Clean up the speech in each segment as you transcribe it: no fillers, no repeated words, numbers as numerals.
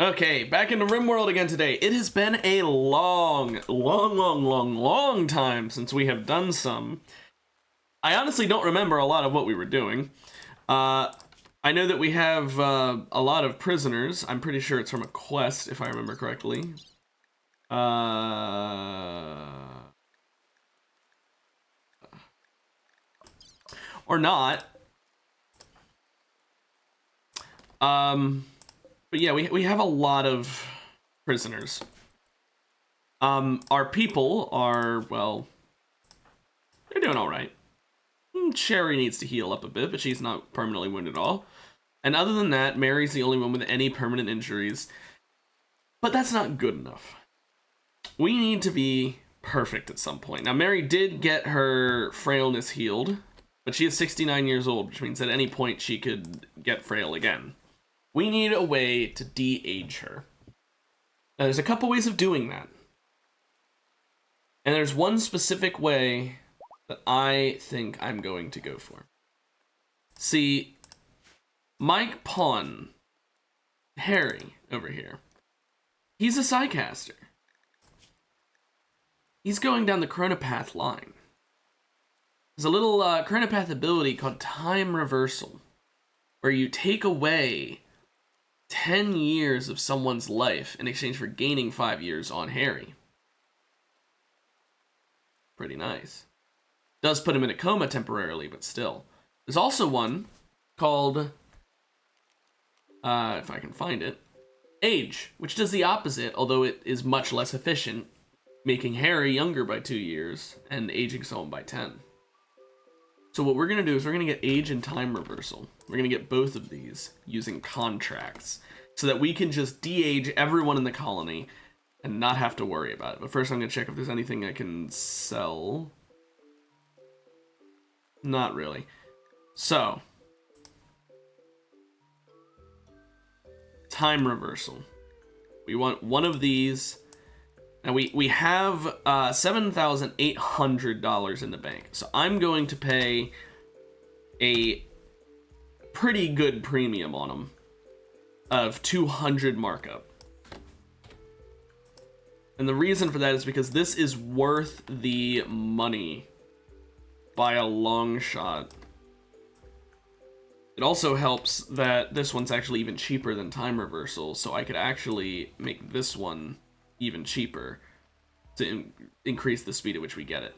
Okay, back into Rimworld again today. It has been a long time since we have done some. I honestly don't remember a lot of what we were doing. I know that we have a lot of prisoners. I'm pretty sure it's from a quest, if I remember correctly. Or not. But yeah, we have a lot of prisoners. Our people are, well, they're doing all right. Sherry needs to heal up a bit, but she's not permanently wounded at all. And other than that, Mary's the only one with any permanent injuries. But that's not good enough. We need to be perfect at some point. Now, Mary did get her frailness healed, but she is 69 years old, which means at any point she could get frail again. We need a way to de-age her. Now, there's a couple ways of doing that. And there's one specific way that I think I'm going to go for. See, Mike Pawn, Harry over here, he's a Psycaster. He's going down the Chronopath line. There's a little Chronopath ability called Time Reversal, where you take away 10 years of someone's life in exchange for gaining 5 years on Harry. Pretty nice. Does put him in a coma temporarily, but still. There's also one called, if I can find it, Age, which does the opposite, although it is much less efficient, making Harry younger by 2 years and aging someone by 10. So what we're going to do is we're going to get Age and Time Reversal. We're going to get both of these using contracts so that we can just de-age everyone in the colony and not have to worry about it. But first I'm going to check if there's anything I can sell. Not really. So, Time Reversal. We want one of these. Now we have $7,800 in the bank. So I'm going to pay a pretty good premium on them of 200 markup. And the reason for that is because this is worth the money by a long shot. It also helps that this one's actually even cheaper than Time Reversal, so I could actually make this one even cheaper to increase the speed at which we get it.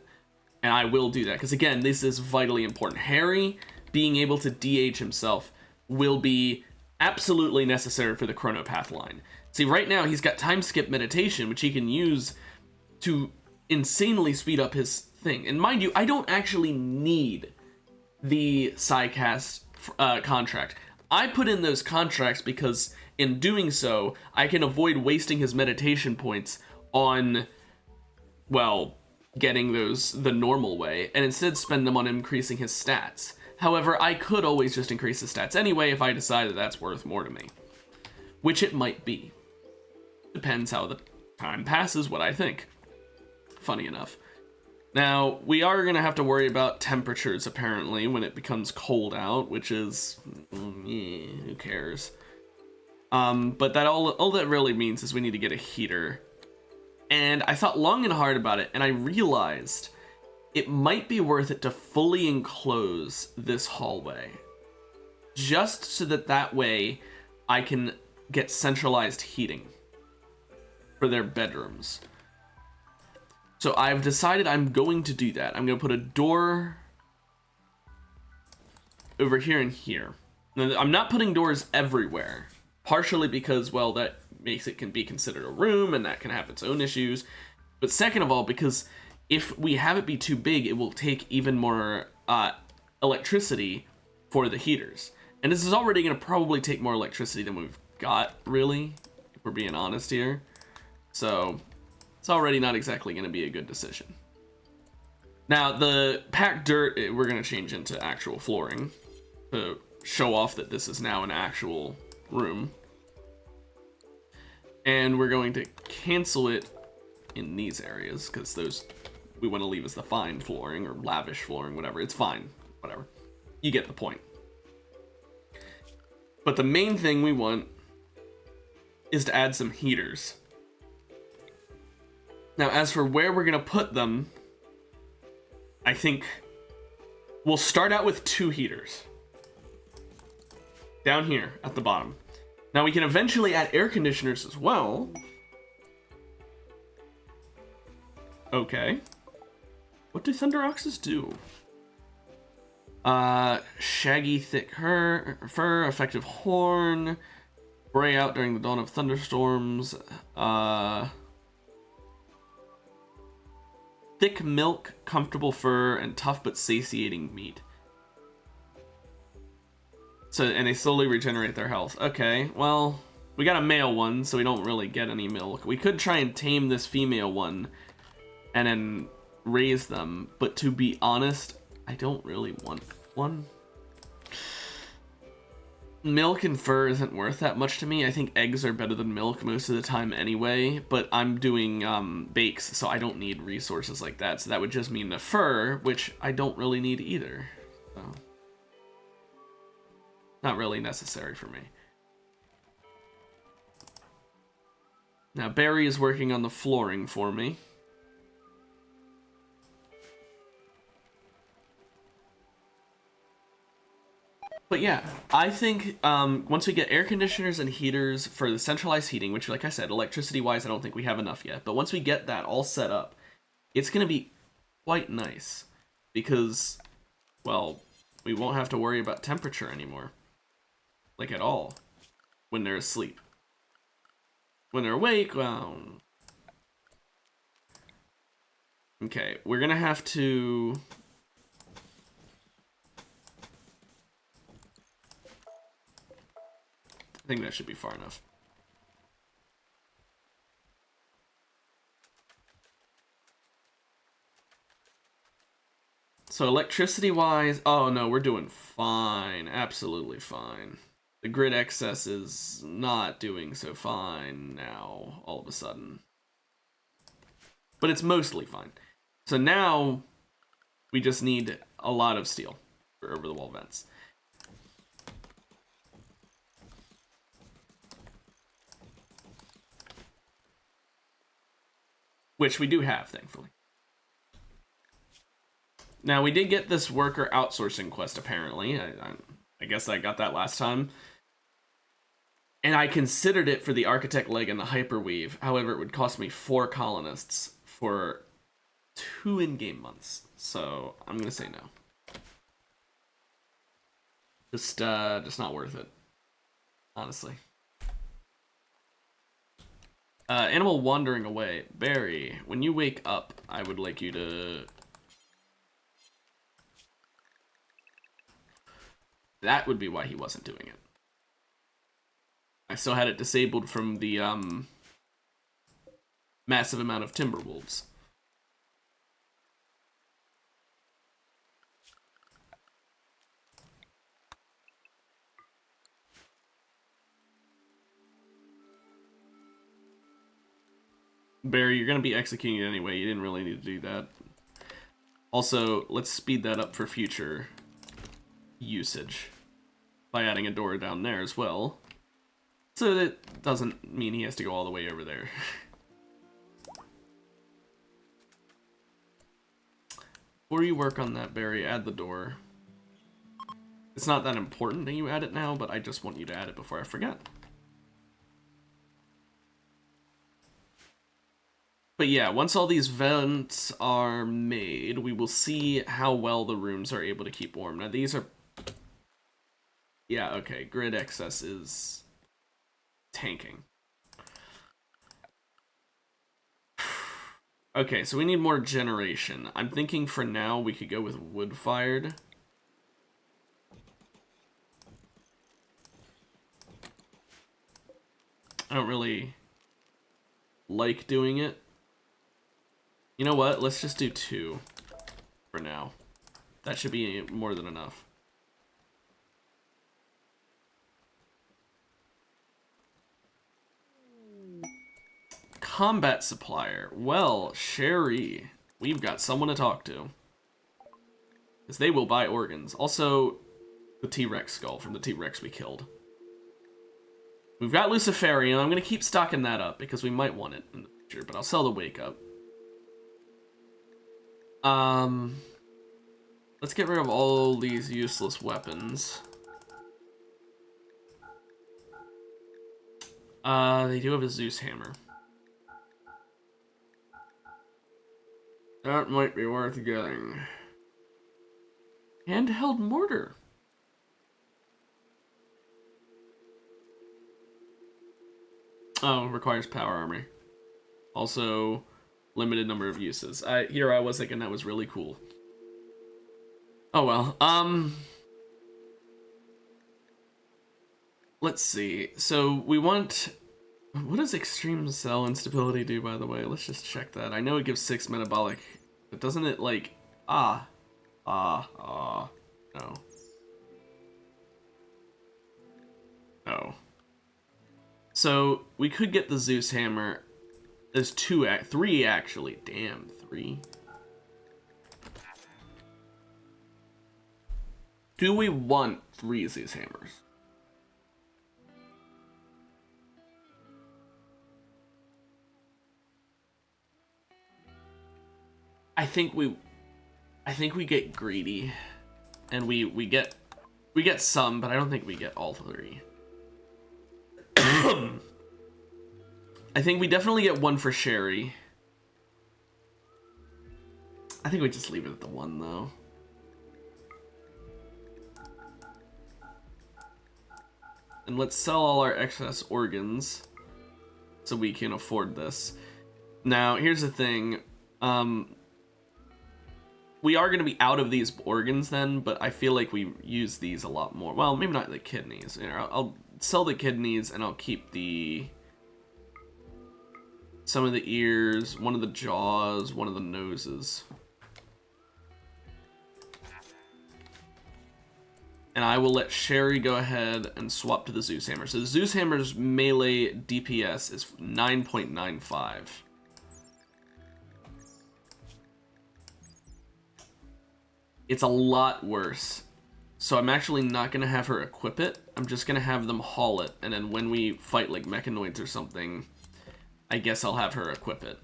And I will do that, because again, this is vitally important. Harry being able to de-age himself will be absolutely necessary for the Chronopath line. See, right now he's got time skip meditation, which he can use to insanely speed up his thing. And mind you, I don't actually need the Psycast contract. I put in those contracts because in doing so, I can avoid wasting his meditation points on, well, getting those the normal way, and instead spend them on increasing his stats. However, I could always just increase his stats anyway if I decide that that's worth more to me. Which it might be. Depends how the time passes, what I think. Funny enough. Now, we are going to have to worry about temperatures, apparently, when it becomes cold out, which is, who cares? But that all that really means is we need to get a heater. And I thought long and hard about it, and I realized it might be worth it to fully enclose this hallway. Just so that way I can get centralized heating for their bedrooms. So I've decided I'm going to do that. I'm going to put a door over here and here. Now, I'm not putting doors everywhere, partially because, well, that makes it can be considered a room and that can have its own issues. But second of all, because if we have it be too big, it will take even more electricity for the heaters. And this is already going to probably take more electricity than we've got, really, if we're being honest here. So it's already not exactly going to be a good decision. Now, the packed dirt, we're going to change into actual flooring to show off that this is now an actual room. And we're going to cancel it in these areas, because those we want to leave as the fine flooring, or lavish flooring, whatever. It's fine, whatever. You get the point. But the main thing we want is to add some heaters. Now, as for where we're going to put them, I think we'll start out with 2 heaters. Down here at the bottom. Now, we can eventually add air conditioners as well. Okay. What do Thunder Oxes do? Shaggy thick fur, effective horn, bray out during the dawn of thunderstorms, thick milk, comfortable fur, and tough but satiating meat. So, and they slowly regenerate their health. Okay, well, we got a male one, so we don't really get any milk. We could try and tame this female one and then raise them, but to be honest, I don't really want one. Milk and fur isn't worth that much to me. I think eggs are better than milk most of the time anyway, but I'm doing bakes, so I don't need resources like that. So that would just mean the fur, which I don't really need either. So, not really necessary for me. Now Barry is working on the flooring for me. But yeah, I think once we get air conditioners and heaters for the centralized heating, which, like I said, electricity-wise, I don't think we have enough yet. But once we get that all set up, it's going to be quite nice. Because, well, we won't have to worry about temperature anymore. Like, at all. When they're asleep. When they're awake, well... Okay, we're going to have to... I think that should be far enough. So electricity-wise, oh no, we're doing fine. Absolutely fine. The grid excess is not doing so fine now, all of a sudden. But it's mostly fine. So now, we just need a lot of steel for over-the-wall vents. Which we do have, thankfully. Now, we did get this worker outsourcing quest, apparently. I guess I got that last time. And I considered it for the Architect Leg and the Hyperweave. However, it would cost me 4 colonists for 2 in-game months. So, I'm going to say no. Just not worth it. Honestly. Animal wandering away. Barry, when you wake up, I would like you to... That would be why he wasn't doing it. I still had it disabled from the, massive amount of timber wolves. Barry, you're going to be executing it anyway. You didn't really need to do that. Also, let's speed that up for future usage by adding a door down there as well. So that doesn't mean he has to go all the way over there. Before you work on that, Barry, add the door. It's not that important that you add it now, but I just want you to add it before I forget. But yeah, once all these vents are made, we will see how well the rooms are able to keep warm. Now these are... Yeah, okay, grid excess is tanking. Okay, so we need more generation. I'm thinking for now we could go with wood-fired. I don't really like doing it. You know what? Let's just do 2 for now. That should be more than enough. Combat supplier. Well, Sherry, we've got someone to talk to. Because they will buy organs. Also, the T-Rex skull from the T-Rex we killed. We've got Luciferium. I'm going to keep stocking that up because we might want it in the future, but I'll sell the Wake Up. Let's get rid of all these useless weapons. They do have a Zeus Hammer. That might be worth getting. Handheld Mortar. Oh, requires Power Armor. Also, limited number of uses. Here I was thinking that was really cool. Oh well. Let's see. So we want... What does Extreme Cell Instability do, by the way? Let's just check that. I know it gives 6 metabolic, but doesn't it, like... No. No. So, we could get the Zeus Hammer. There's 3 actually. Damn, 3. Do we want 3 Zeus Hammers? I think we get greedy, and we get some, but I don't think we get all 3. I think we definitely get 1 for Sherry. I think we just leave it at the 1 though. And let's sell all our excess organs so we can afford this. Now, here's the thing. We are going to be out of these organs then, but I feel like we use these a lot more. Well, maybe not the kidneys. I'll sell the kidneys and I'll keep some of the ears, one of the jaws, one of the noses. And I will let Sherry go ahead and swap to the Zeus Hammer. So the Zeus Hammer's melee DPS is 9.95. It's a lot worse. So I'm actually not going to have her equip it. I'm just going to have them haul it. And then when we fight like mechanoids or something, I guess I'll have her equip it.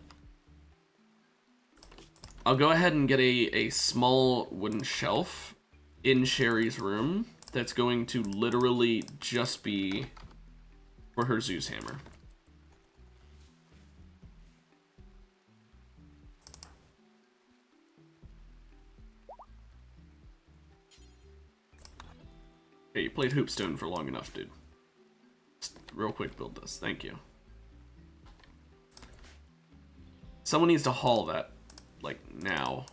I'll go ahead and get a small wooden shelf in Sherry's room that's going to literally just be for her Zeus Hammer. Okay, you played Hoopstone for long enough, dude. Just real quick build this. Thank you. Someone needs to haul that, like, now.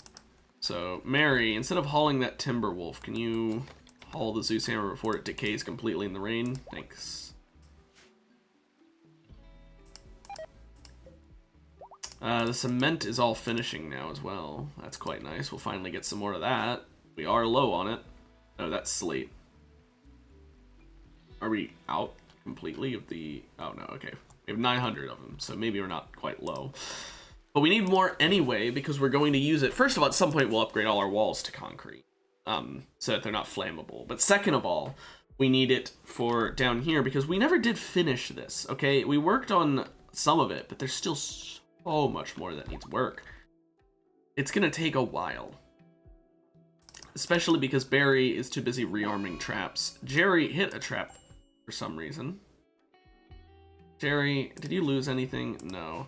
So, Mary, instead of hauling that Timberwolf, can you haul the Zeus Hammer before it decays completely in the rain? Thanks. The cement is all finishing now as well. That's quite nice. We'll finally get some more of that. We are low on it. Oh, that's slate. Are we out completely of the... Oh, no, okay. We have 900 of them, so maybe we're not quite low. But we need more anyway, because we're going to use it. First of all, at some point, we'll upgrade all our walls to concrete, so that they're not flammable. But second of all, we need it for down here, because we never did finish this, okay? We worked on some of it, but there's still so much more that needs work. It's going to take a while. Especially because Barry is too busy rearming traps. Jerry hit a trap for some reason. Jerry, did you lose anything? No.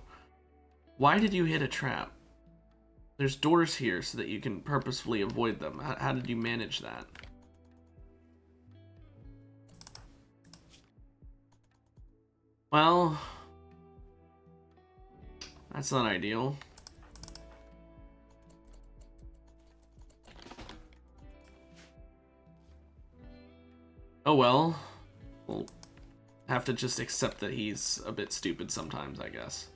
Why did you hit a trap? There's doors here so that you can purposefully avoid them. How did you manage that? Well, that's not ideal. Oh well. We'll have to just accept that he's a bit stupid sometimes, I guess.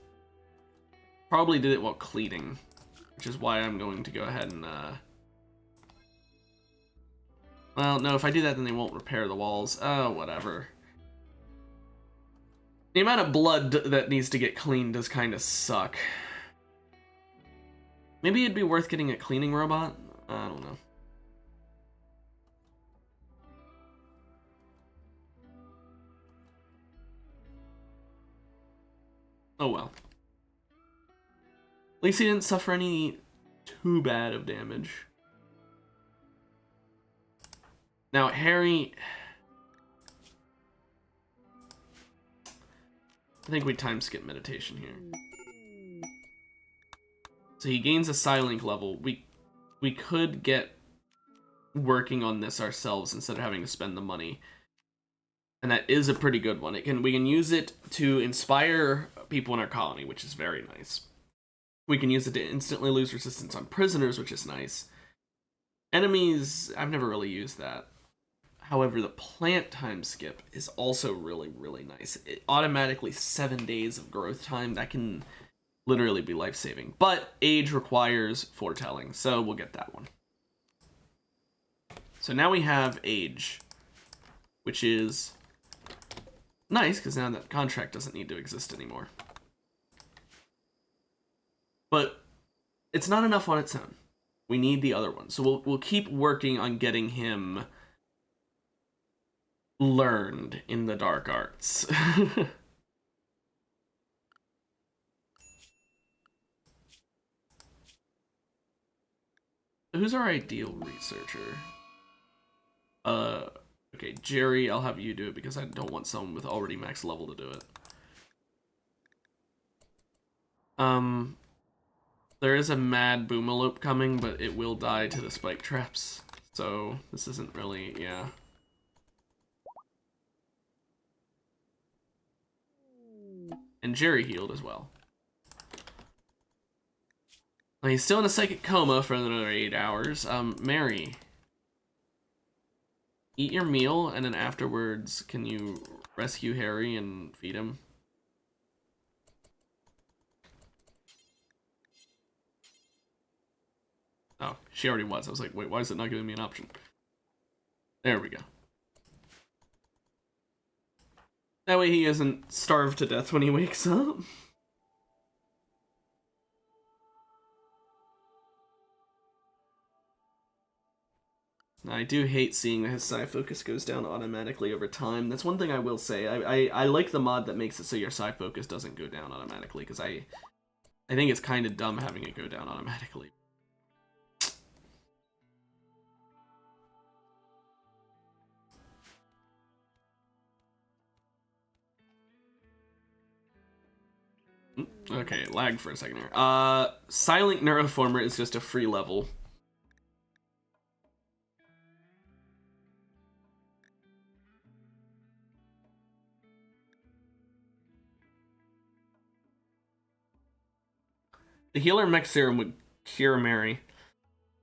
Probably did it while cleaning, which is why I'm going to go ahead and, well, no, if I do that, then they won't repair the walls. Oh, whatever. The amount of blood that needs to get cleaned does kind of suck. Maybe it'd be worth getting a cleaning robot? I don't know. Oh well. At least he didn't suffer any too bad of damage. Now, Harry... I think we time skip meditation here. So he gains a Psylink level. We could get working on this ourselves instead of having to spend the money. And that is a pretty good one. We can use it to inspire people in our colony, which is very nice. We can use it to instantly lose resistance on prisoners, which is nice. Enemies, I've never really used that. However, the plant time skip is also really, really nice. It automatically 7 days of growth time. That can literally be life-saving. But age requires foretelling, so we'll get that one. So now we have age, which is nice, because now that contract doesn't need to exist anymore. But it's not enough on its own. We need the other one. So we'll keep working on getting him learned in the dark arts. Who's our ideal researcher? Okay, Jerry, I'll have you do it because I don't want someone with already max level to do it. There is a mad boomalope coming, but it will die to the spike traps. So this isn't really, yeah. And Jerry healed as well. He's still in a psychic coma for another 8 hours. Mary, eat your meal, and then afterwards, can you rescue Harry and feed him? Oh, she already was. I was like, wait, why is it not giving me an option? There we go. That way he isn't starved to death when he wakes up. I do hate seeing that his psi focus goes down automatically over time. That's one thing I will say. I like the mod that makes it so your psi focus doesn't go down automatically, because I think it's kind of dumb having it go down automatically. Okay, lagged for a second here. Silent Neuroformer is just a free level. The healer mech serum would cure Mary.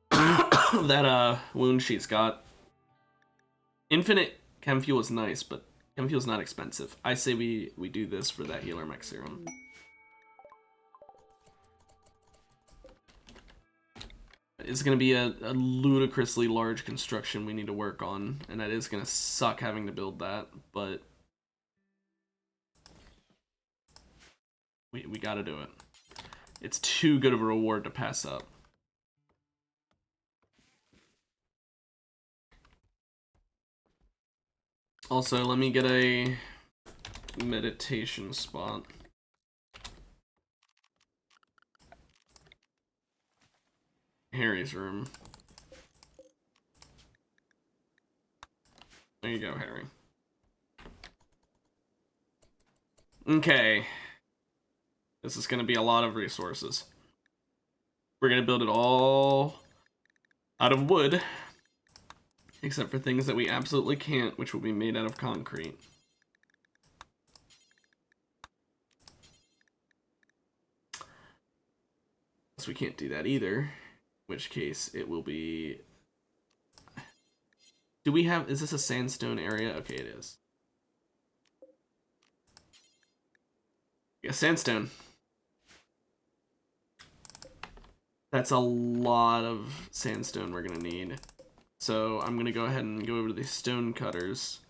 That wound she's got. Infinite chem fuel is nice, but chem fuel is not expensive. I say we do this for that healer mech serum. It's going to be a ludicrously large construction we need to work on, and that is going to suck having to build that, but we got to do it. It's too good of a reward to pass up. Also, let me get a meditation spot. Harry's room. There you go, Harry. Okay. This is going to be a lot of resources. We're going to build it all out of wood, except for things that we absolutely can't, which will be made out of concrete. So we can't do that either, in which case it will be... Do we have... Is this a sandstone area? Okay, it is. Yeah, sandstone. That's a lot of sandstone we're going to need. So I'm going to go ahead and go over to the stone cutters.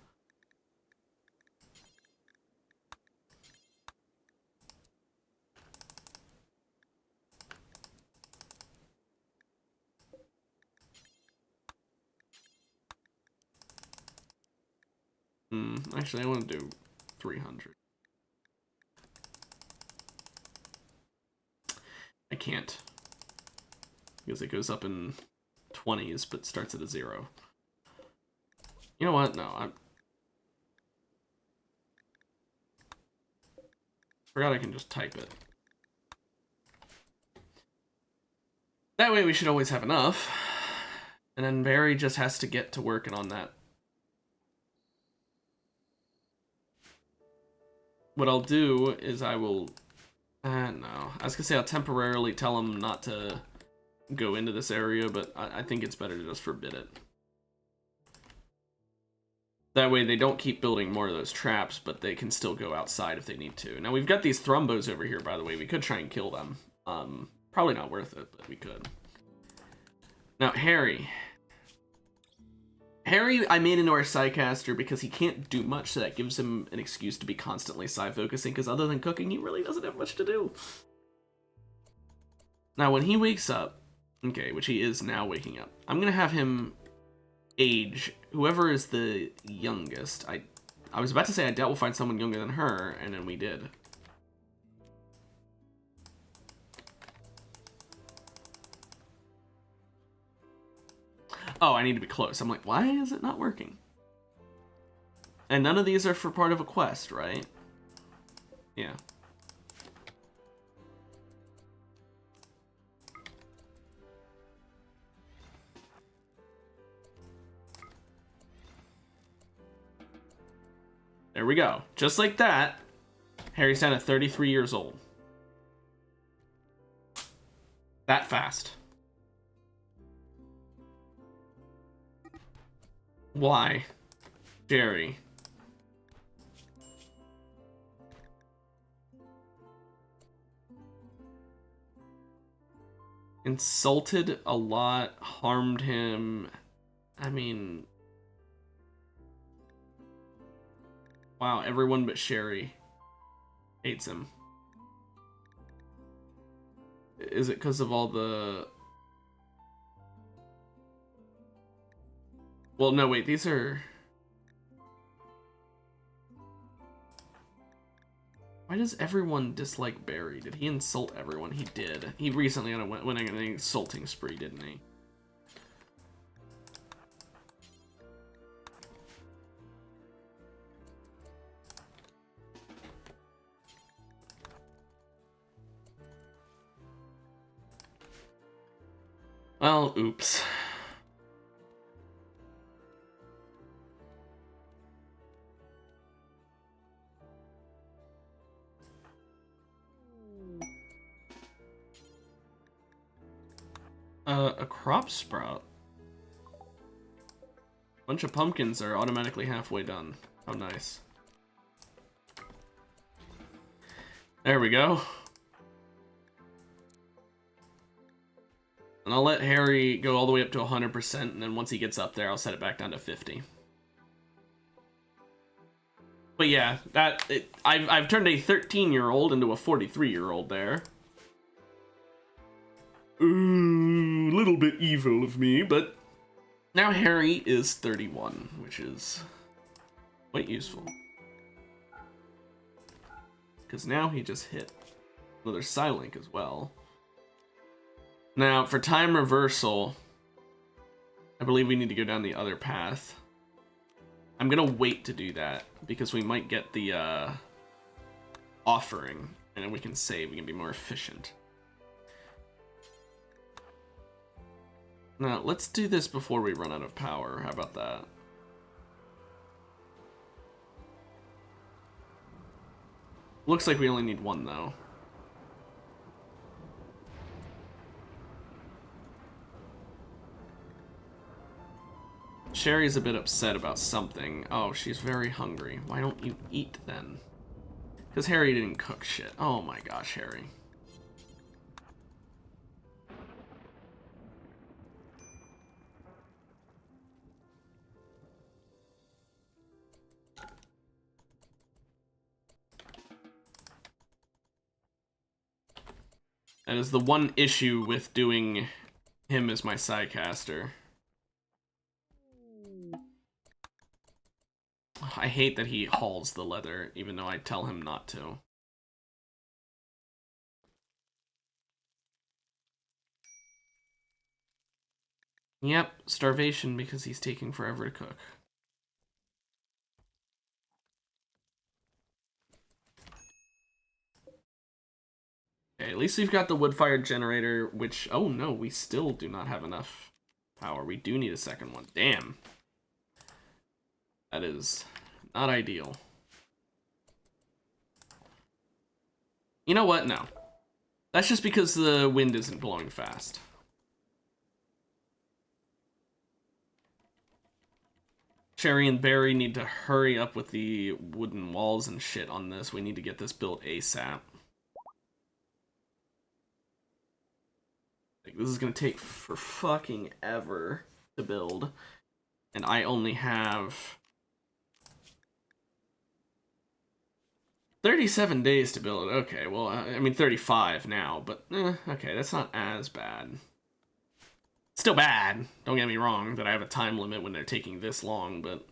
Actually, I want to do 300. I can't. Because it goes up in 20s, but starts at a 0. You know what? No, I forgot I can just type it. That way we should always have enough. And then Barry just has to get to working on that. What I'll do is I will... no. I was gonna say I'll temporarily tell him not to go into this area, but I think it's better to just forbid it. That way they don't keep building more of those traps, but they can still go outside if they need to. Now we've got these thrombos over here, by the way. We could try and kill them. Probably not worth it, but we could. Now, Harry. Harry, I made into our Psycaster because he can't do much, so that gives him an excuse to be constantly Psy-focusing, because other than cooking, he really doesn't have much to do. Now, when he wakes up, okay, which he is now waking up, I'm going to have him age whoever is the youngest. I was about to say I doubt we'll find someone younger than her, and then we did. Oh, I need to be close. I'm like, why is it not working? And none of these are for part of a quest, right? Yeah. There we go. Just like that, Harry's down at 33 years old. That fast. Why? Jerry. Insulted a lot, harmed him. I mean... Wow, everyone but Sherry hates him. Is it because of all the... Well, no, wait, these are... Why does everyone dislike Barry? Did he insult everyone? He did. He recently went on an insulting spree, didn't he? Well, oops. A crop sprout. Bunch of pumpkins are automatically halfway done. How nice. There we go. And I'll let Harry go all the way up to 100%, and then once he gets up there, I'll set it back down to 50. But yeah, I've turned a 13-year-old into a 43-year-old there. Ooh, little bit evil of me, but now Harry is 31, which is quite useful. Because now he just hit another Psylink as well. Now, for time reversal, I believe we need to go down the other path. I'm gonna wait to do that, because we might get the offering, and then we can save, we can be more efficient. Now, let's do this before we run out of power. How about that? Looks like we only need one, though. Sherry's a bit upset about something. Oh, she's very hungry. Why don't you eat, then? Because Harry didn't cook shit. Oh my gosh, Harry. That is the one issue with doing him as my Psycaster. I hate that he hauls the leather, even though I tell him not to. Yep, starvation because he's taking forever to cook. Okay, at least we've got the wood-fired generator, which... Oh no, we still do not have enough power. We do need a second one. Damn. That is not ideal. You know what? No. That's just because the wind isn't blowing fast. Cherry and Barry need to hurry up with the wooden walls and shit on this. We need to get this built ASAP. Like, this is gonna take for fucking ever to build. And I only have 37 days to build it. Okay, well, I mean 35 now, but okay, that's not as bad. Still bad, don't get me wrong, that I have a time limit when they're taking this long, but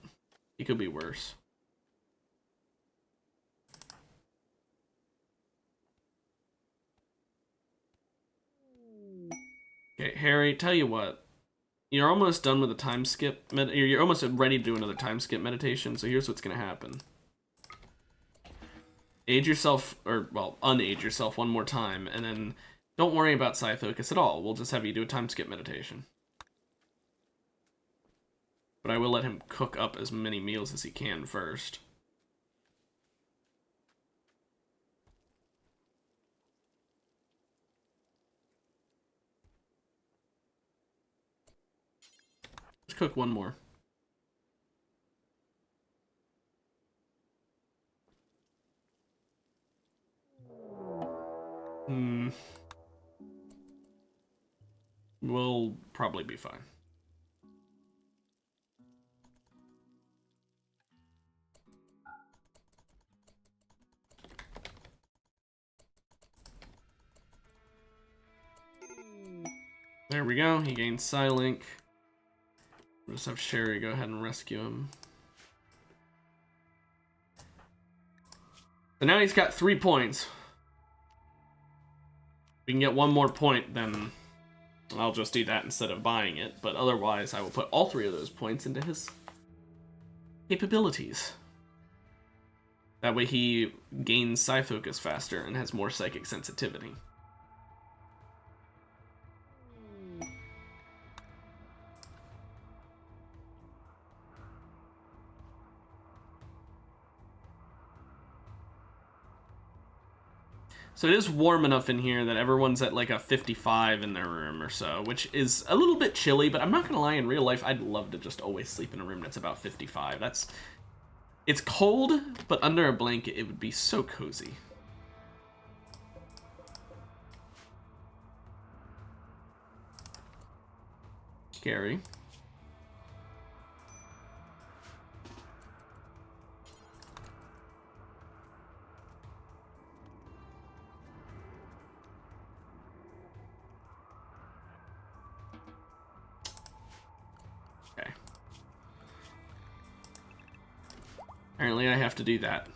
it could be worse. Okay, Harry, tell you what. You're almost done with the time skip. You're almost ready to do another time skip meditation, so here's what's going to happen. Age yourself, or, well, unage yourself one more time, and then don't worry about Scythocus at all. We'll just have you do a time skip meditation. But I will let him cook up as many meals as he can first. Let's cook one more. We'll probably be fine. There we go. He gains Psylink. We'll just have Sherry go ahead and rescue him. So now he's got 3 points. If we can get one more point, then I'll just do that instead of buying it. But otherwise, I will put all 3 of those points into his capabilities. That way he gains Psyfocus faster and has more psychic sensitivity. So it is warm enough in here that everyone's at like a 55 in their room or so, which is a little bit chilly, but I'm not gonna lie, in real life, I'd love to just always sleep in a room that's about 55. It's cold, but under a blanket, it would be so cozy. Scary. Okay. Apparently I have to do that.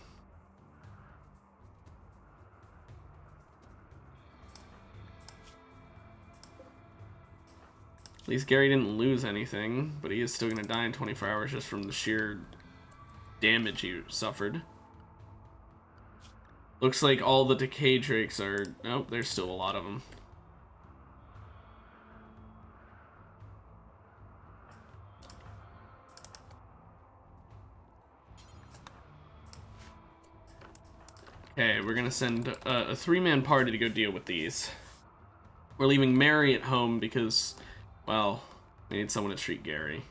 At least Gary didn't lose anything, but he is still gonna die in 24 hours just from the sheer damage he suffered. Looks like all the decay drakes are... Nope, there's still a lot of them. Okay, we're gonna send a 3-man party to go deal with these. We're leaving Mary at home because, well, we need someone to treat Gary.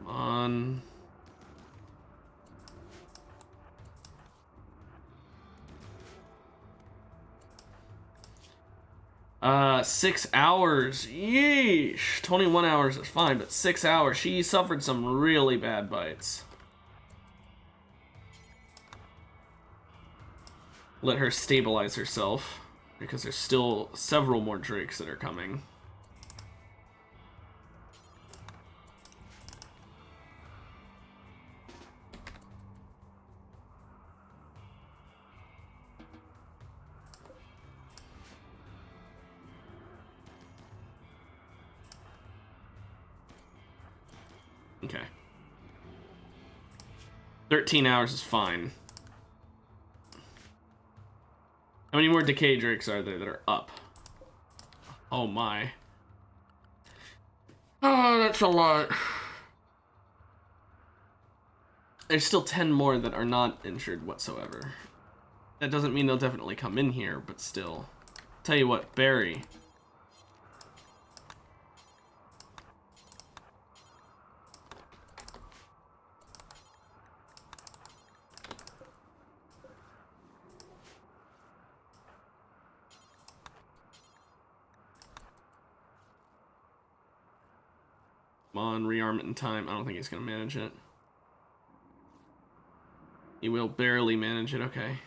On. 6 hours. Yeesh. 21 hours is fine, but 6 hours. She suffered some really bad bites. Let her stabilize herself, because there's still several more drakes that are coming. Okay. 13 hours is fine. How many more decay drakes are there that are up? Oh my. Oh, that's a lot. There's still 10 more that are not injured whatsoever. That doesn't mean they'll definitely come in here, but still. Tell you what, Barry. Come on, rearm it in time. I don't think he's gonna manage it. He will barely manage it, okay.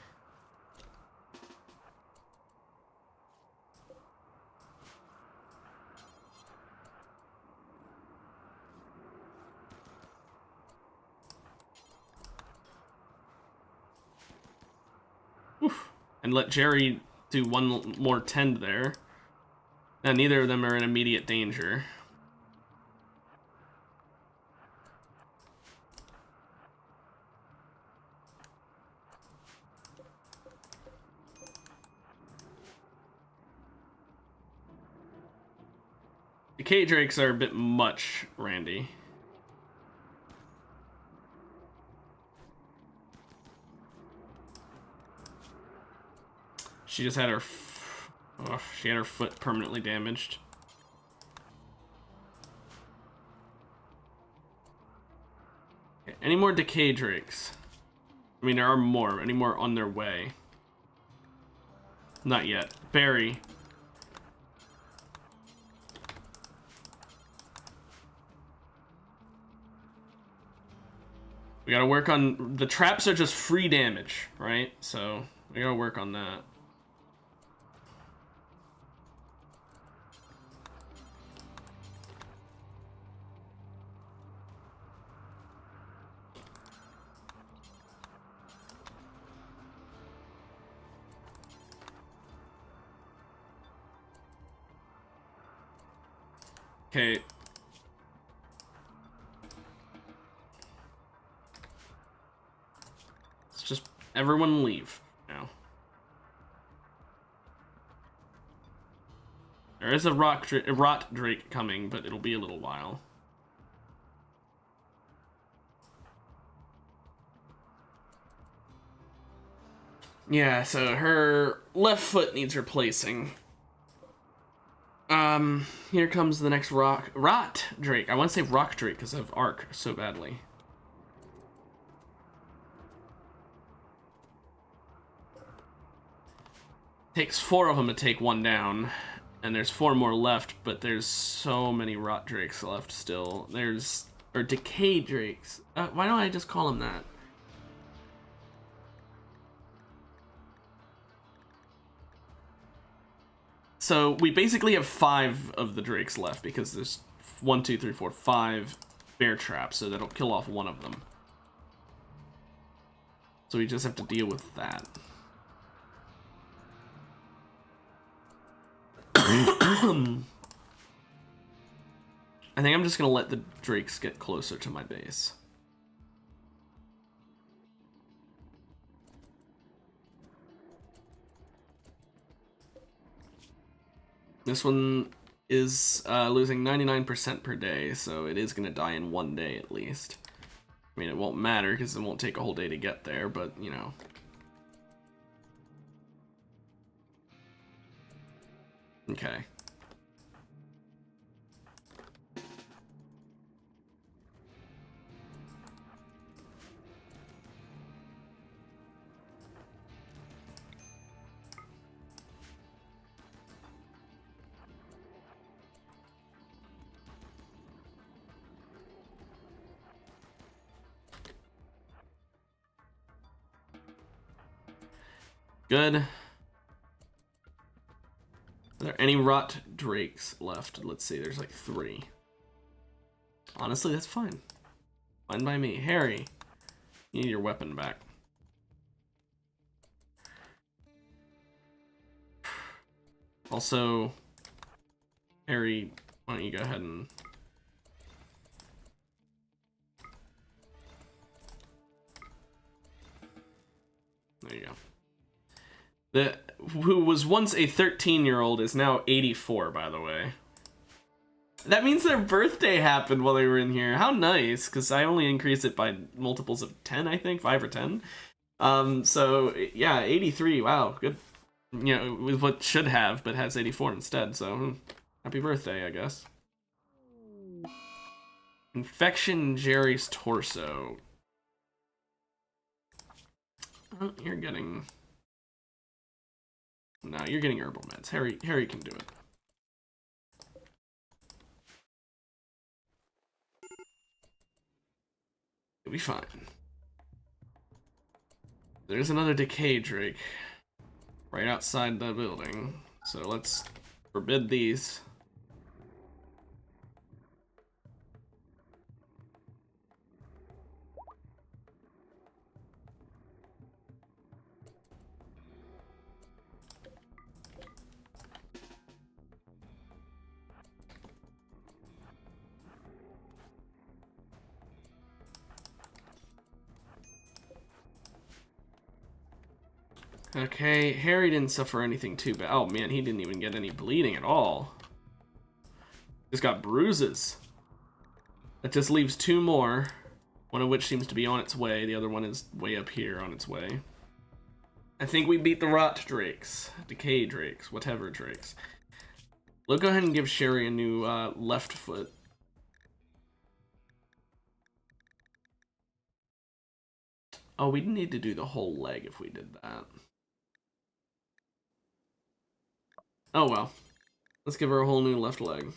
Oof. And let Jerry do one more tend there. Now, neither of them are in immediate danger. Decay Drakes are a bit much, Randy. She just had her... she had her foot permanently damaged. Okay, any more Decay Drakes? I mean, there are more. Any more on their way? Not yet. Barry. We gotta work on... The traps are just free damage, right? So, we gotta work on that. Okay. Let's just everyone leave now. There is a rot drake coming, but it'll be a little while. Yeah, so her left foot needs replacing. Here comes the next rot drake. I want to say rock drake because of arc so badly. Takes 4 of them to take one down, and there's 4 more left, but there's so many rot drakes left still. Or decay drakes. Why don't I just call them that? So we basically have 5 of the drakes left because there's 1, 2, 3, 4, 5 bear traps, so that'll kill off one of them. So we just have to deal with that. I think I'm just gonna let the drakes get closer to my base. This one is losing 99% per day, so it is gonna die in 1 day at least. I mean, it won't matter because it won't take a whole day to get there, but you know. Okay. Good. Are there any rot drakes left? Let's see, there's like 3. Honestly, that's fine. Fine by me. Harry, you need your weapon back. Also, Harry, why don't you go ahead and... There you go. Who was once a 13-year-old is now 84, by the way. That means their birthday happened while they were in here. How nice, because I only increased it by multiples of 10, I think, 5 or 10. So, yeah, 83, wow, good. You know, with what should have, but has 84 instead, so happy birthday, I guess. Infection Jerry's torso. Oh, you're getting... No, you're getting herbal meds. Harry can do it. You'll be fine. There's another decay drake right outside the building, so let's forbid these. Okay, Harry didn't suffer anything too bad. Oh man, he didn't even get any bleeding at all. Just got bruises. That just leaves 2 more. One of which seems to be on its way. The other one is way up here on its way. I think we beat the rot drakes. Decay drakes. Whatever drakes. Let's go ahead and give Sherry a new left foot. Oh, we'd need to do the whole leg if we did that. Oh well. Let's give her a whole new left leg.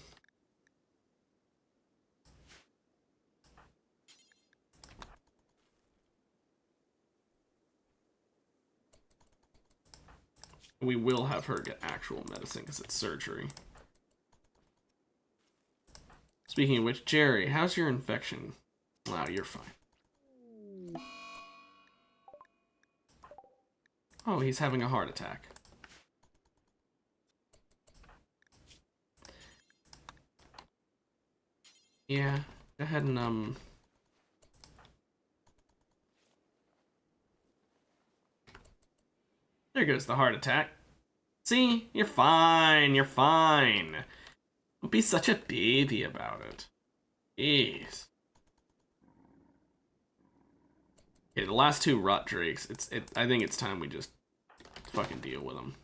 We will have her get actual medicine because it's surgery. Speaking of which, Jerry, how's your infection? Wow, you're fine. Oh, he's having a heart attack. Yeah, go ahead and, There goes the heart attack. See? You're fine, you're fine. Don't be such a baby about it. Jeez. Okay, the last 2 rot drakes, I think it's time we just fucking deal with them.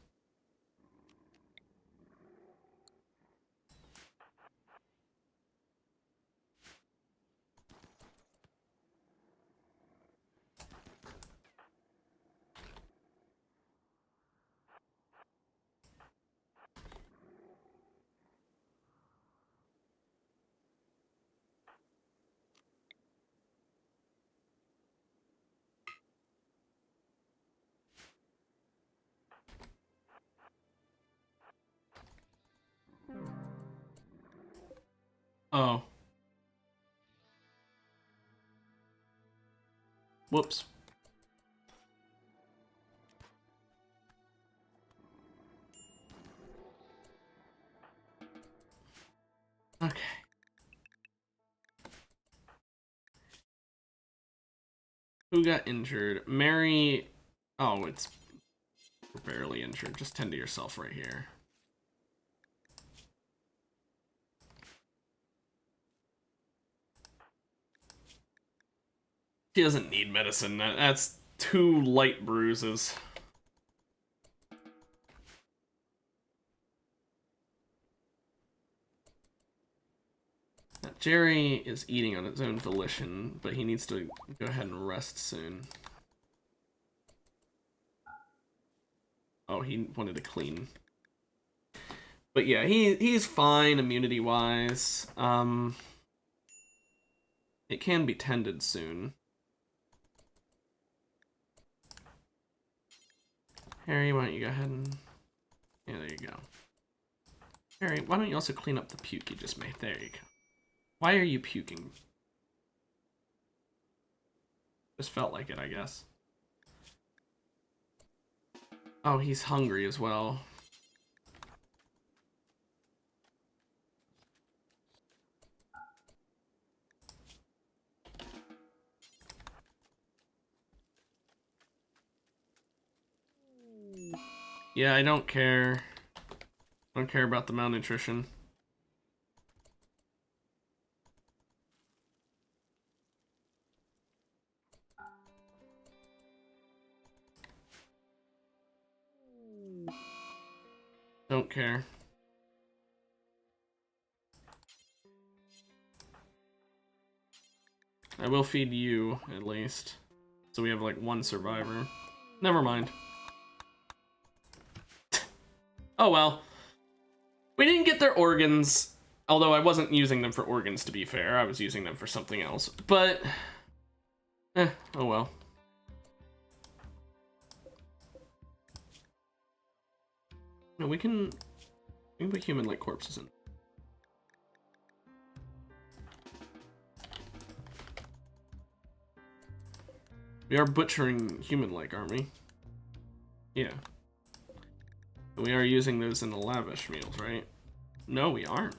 Oh. Whoops. Okay. Who got injured? Mary... Oh, it's barely injured. Just tend to yourself right here. She doesn't need medicine. That's 2 light bruises. Now, Jerry is eating on his own volition, but he needs to go ahead and rest soon. Oh, he wanted to clean. But yeah, he's fine immunity-wise. It can be tended soon. Harry, why don't you go ahead and... Yeah, there you go. Harry, why don't you also clean up the puke you just made? There you go. Why are you puking? Just felt like it, I guess. Oh, he's hungry as well. Yeah, I don't care. I don't care about the malnutrition. Don't care. I will feed you, at least. So we have like one survivor. Never mind. Oh well. We didn't get their organs. Although I wasn't using them for organs, to be fair. I was using them for something else. But... oh well. No, we can put human-like corpses in. We are butchering human-like, aren't we? Yeah. We are using those in the lavish meals, right? No, we aren't.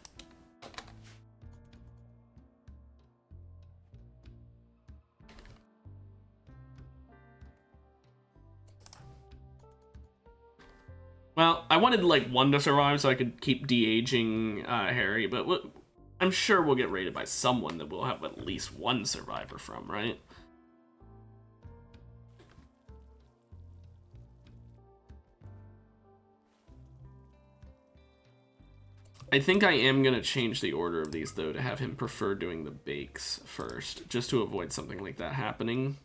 Well, I wanted like one to survive so I could keep de-aging Harry, but I'm sure we'll get raided by someone that we'll have at least one survivor from, right? I think I am going to change the order of these, though, to have him prefer doing the bakes first, just to avoid something like that happening.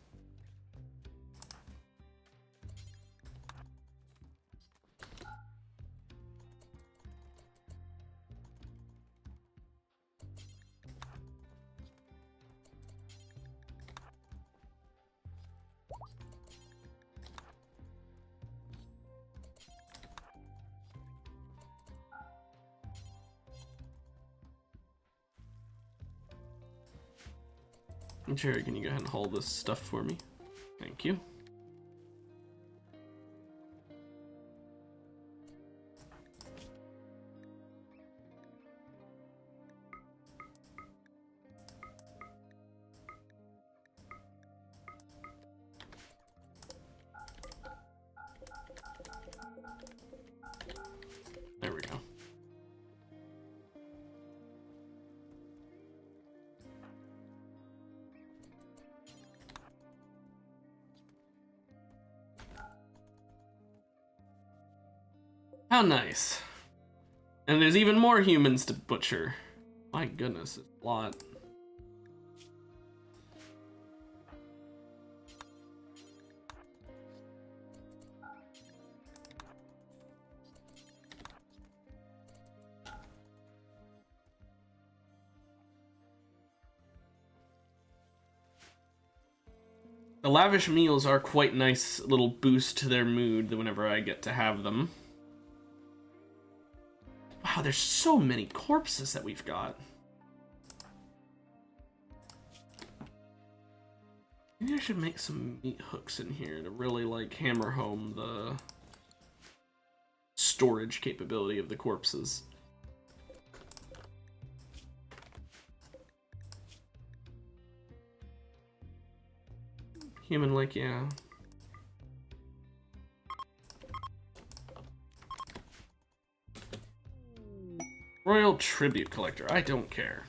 Jerry, can you go ahead and haul this stuff for me? Thank you. There we go. How nice. And there's even more humans to butcher. My goodness, it's a lot. The lavish meals are quite nice little boost to their mood whenever I get to have them. Wow, there's so many corpses that we've got. Maybe I should make some meat hooks in here to really like hammer home the storage capability of the corpses. Human like, yeah. Royal Tribute Collector, I don't care.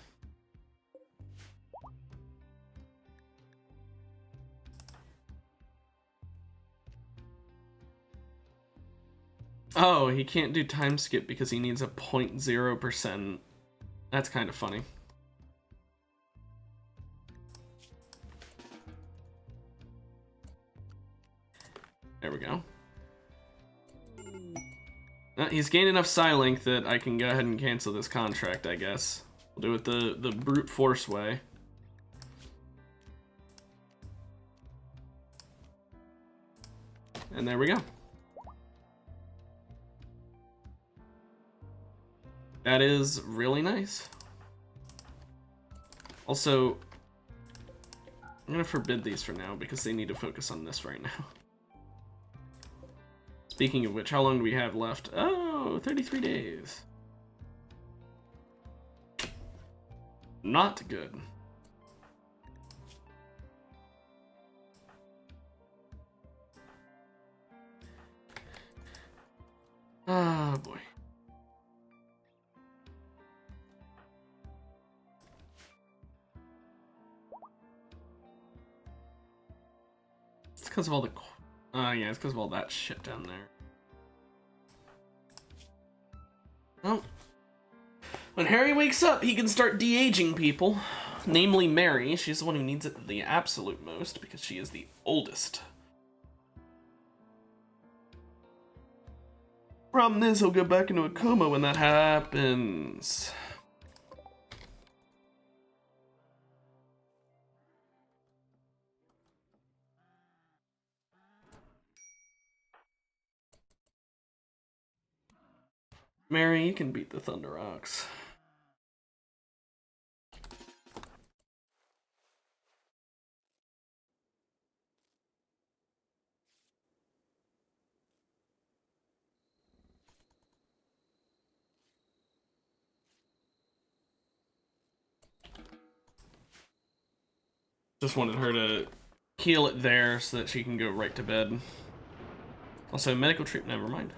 Oh, he can't do time skip because he needs a 0.0%. That's kind of funny. There we go. He's gained enough psi length that I can go ahead and cancel this contract, I guess. We'll do it the brute force way. And there we go. That is really nice. Also, I'm gonna forbid these for now because they need to focus on this right now. Speaking of which, how long do we have left? Oh, 33 days. Not good. Ah, boy. It's because of all the... yeah, it's because of all that shit down there. Well, when Harry wakes up, he can start de-aging people. Namely Mary. She's the one who needs it the absolute most because she is the oldest. Problem is, he'll go back into a coma when that happens. Mary, you can beat the Thunder Rocks. Just wanted her to heal it there so that she can go right to bed. Also, medical treatment, never mind.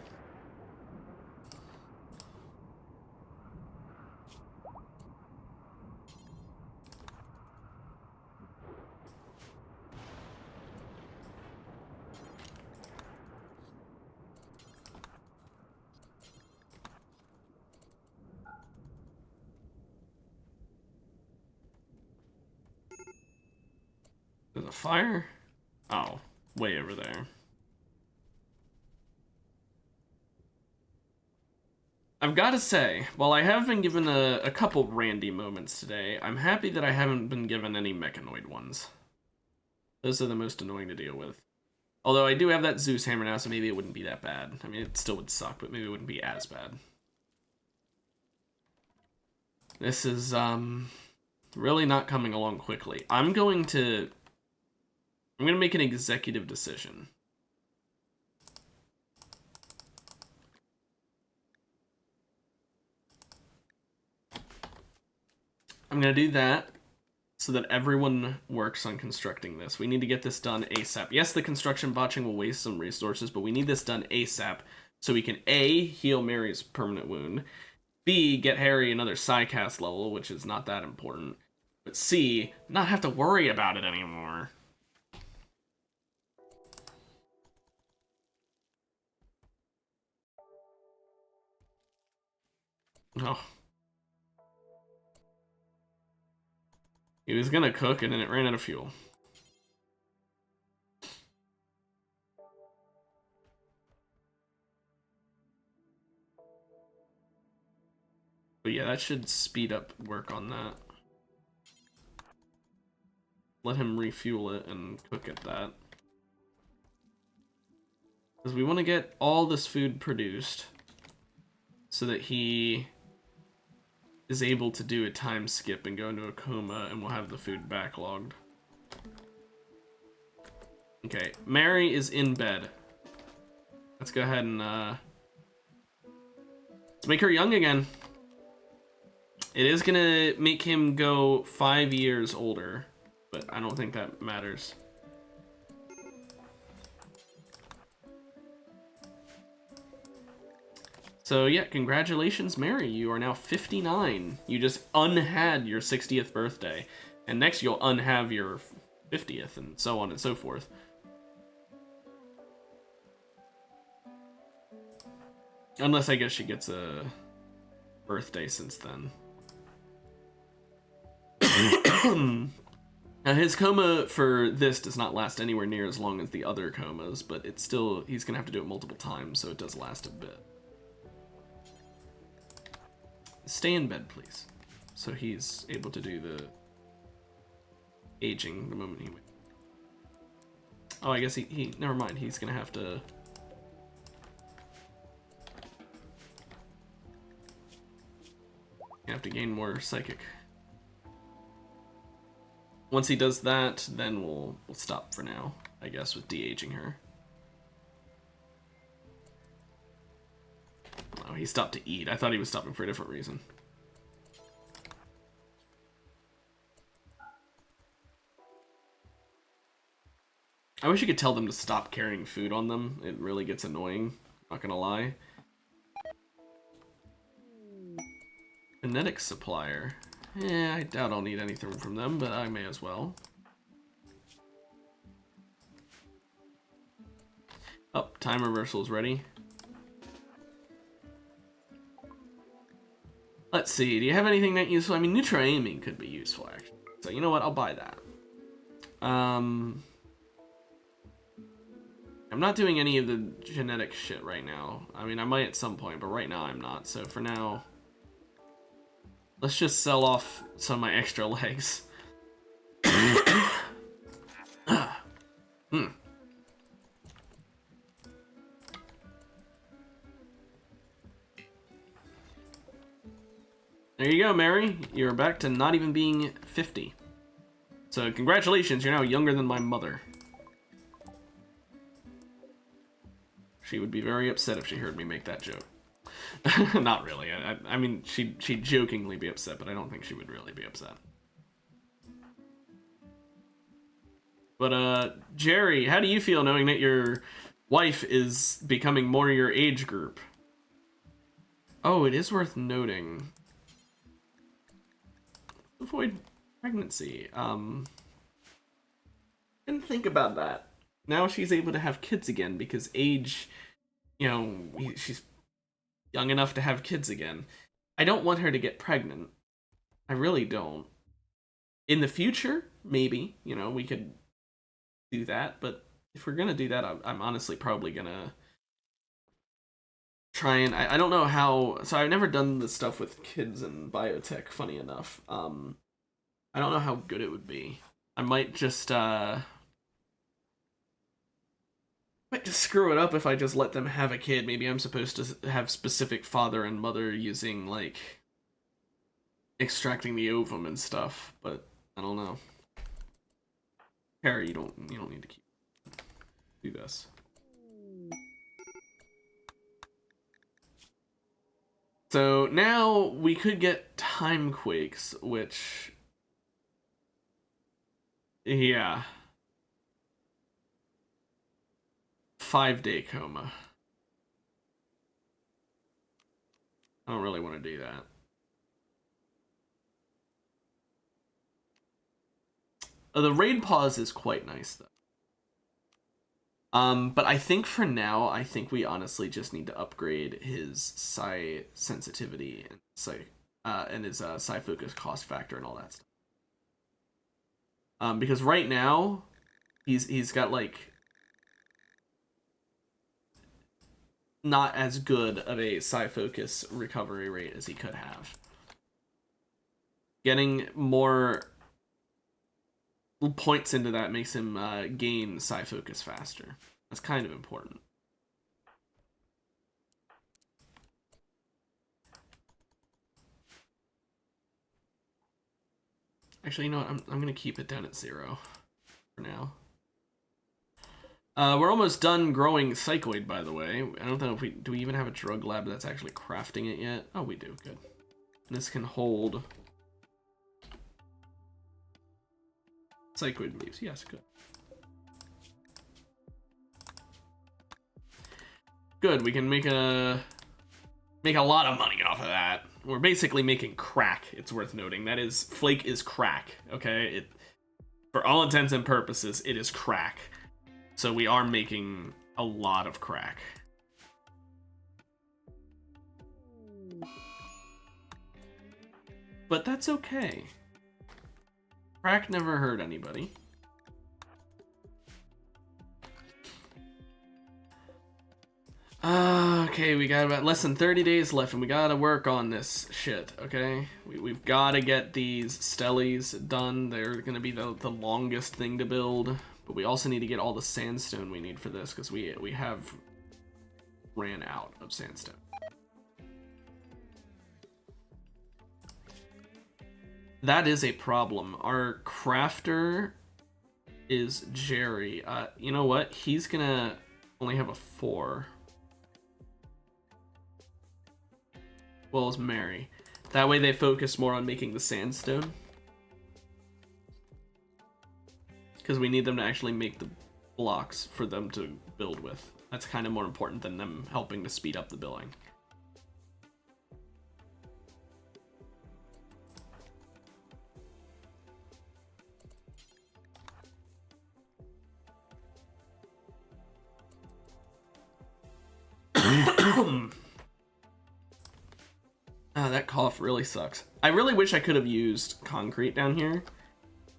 There's a fire? Oh, way over there. I've got to say, while I have been given a couple Randy moments today, I'm happy that I haven't been given any mechanoid ones. Those are the most annoying to deal with. Although I do have that Zeus hammer now, so maybe it wouldn't be that bad. I mean, it still would suck, but maybe it wouldn't be as bad. This is, really not coming along quickly. I'm going to make an executive decision. I'm going to do that so that everyone works on constructing this. We need to get this done ASAP. Yes, the construction botching will waste some resources, but we need this done ASAP so we can A, heal Mary's permanent wound, B, get Harry another Psycast level, which is not that important, but C, not have to worry about it anymore. Oh. He was gonna cook and then it ran out of fuel. But yeah, that should speed up work on that. Let him refuel it and cook at that. Because we want to get all this food produced so that he is able to do a time skip and go into a coma and we'll have the food backlogged. Okay, Mary is in bed. Let's go ahead and let's make her young again. It is gonna make him go 5 years older, but I don't think that matters. So yeah, congratulations, Mary. You are now 59. You just unhad your 60th birthday. And next you'll unhave your 50th and so on and so forth. Unless I guess she gets a birthday since then. Now his coma for this does not last anywhere near as long as the other comas, but it's still, he's gonna have to do it multiple times, so it does last a bit. Stay in bed, please. So he's able to do the aging the moment he... Oh, I guess he never mind, he's gonna have to... You have to gain more psychic. Once he does that, then we'll stop for now, I guess, with de-aging her. Oh, he stopped to eat. I thought he was stopping for a different reason. I wish you could tell them to stop carrying food on them. It really gets annoying, not gonna lie. Genetic supplier. Yeah, I doubt I'll need anything from them, but I may as well. Oh, time reversal is ready. Let's see, do you have anything that useful? I mean, neutral aiming could be useful, actually. So, you know what? I'll buy that. I'm not doing any of the genetic shit right now. I mean, I might at some point, but right now I'm not. So for now, let's just sell off some of my extra legs. There you go, Mary. You're back to not even being 50. So congratulations, you're now younger than my mother. She would be very upset if she heard me make that joke. Not really. I mean, she'd jokingly be upset, but I don't think she would really be upset. But, Jerry, how do you feel knowing that your wife is becoming more your age group? Oh, it is worth noting. Avoid pregnancy. Didn't think about that. Now she's able to have kids again because age, you know, she's young enough to have kids again. I don't want her to get pregnant. I really don't. In the future, maybe, you know, we could do that, but if we're gonna do that, I'm honestly probably gonna try and I don't know how. So I've never done this stuff with kids in biotech, funny enough. I don't know how good it would be. I might just screw it up if I just let them have a kid. Maybe I'm supposed to have specific father and mother using, like, extracting the ovum and stuff, but I don't know. Harry, you don't need to do this. So now we could get time quakes, which, yeah, 5-day coma. I don't really want to do that. The raid pause is quite nice though. But I think for now, I think we honestly just need to upgrade his psi sensitivity and his psi focus cost factor and all that stuff. Because right now, he's got like not as good of a psi focus recovery rate as he could have. Getting more points into that makes him gain psi focus faster. That's kind of important. Actually, you know what? I'm gonna keep it down at 0 for now. We're almost done growing psychoid, by the way. I don't know if do we even have a drug lab that's actually crafting it yet? Oh, we do. Good. This can hold psychoid leaves. Yes, good. Good. We can make a lot of money off of that. We're basically making crack. It's worth noting. That is, flake is crack. Okay. For all intents and purposes, it is crack. So we are making a lot of crack. But that's okay. Crack never hurt anybody. Okay, we got about less than 30 days left, and we gotta work on this shit, okay? We've gotta get these stellies done. They're gonna be the longest thing to build. But we also need to get all the sandstone we need for this, because we have ran out of sandstone. That is a problem. Our crafter is Jerry. You know what? He's gonna only have a 4. Well as Mary. That way they focus more on making the sandstone. Because we need them to actually make the blocks for them to build with. That's kind of more important than them helping to speed up the building. That cough really sucks. I really wish I could have used concrete down here.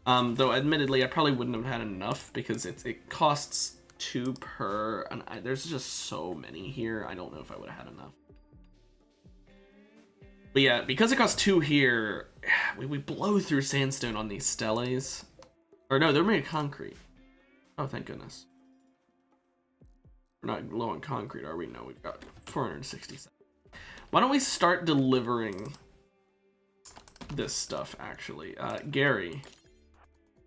Though admittedly I probably wouldn't have had enough because it costs 2 per, and there's just so many here. I don't know if I would have had enough. But yeah, because it costs 2 here, we blow through sandstone on these steles. Or no, they're made of concrete. Oh, thank goodness. We're not low on concrete, are we? No, we've got 467. Why don't we start delivering this stuff, actually? Gary,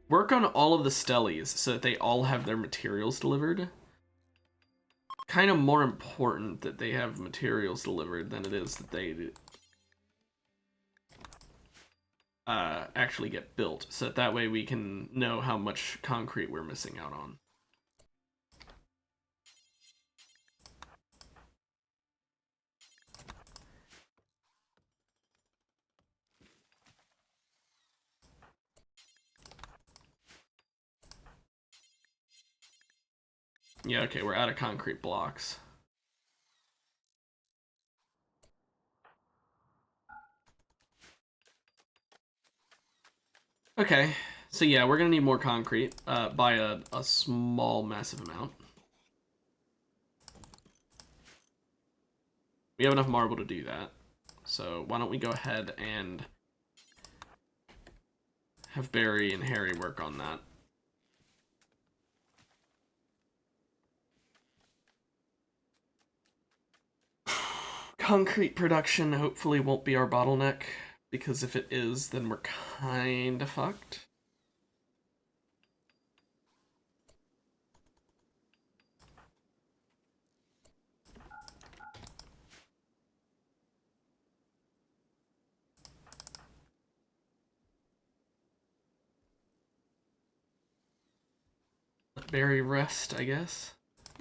work on all of the steles so that they all have their materials delivered. Kind of more important that they have materials delivered than it is that they actually get built. So that way we can know how much concrete we're missing out on. Yeah, okay, we're out of concrete blocks. Okay, so yeah, we're gonna need more concrete by a small, massive amount. We have enough marble to do that. So why don't we go ahead and have Barry and Harry work on that. Concrete production hopefully won't be our bottleneck, because if it is, then we're kinda fucked. Let Barry rest, I guess.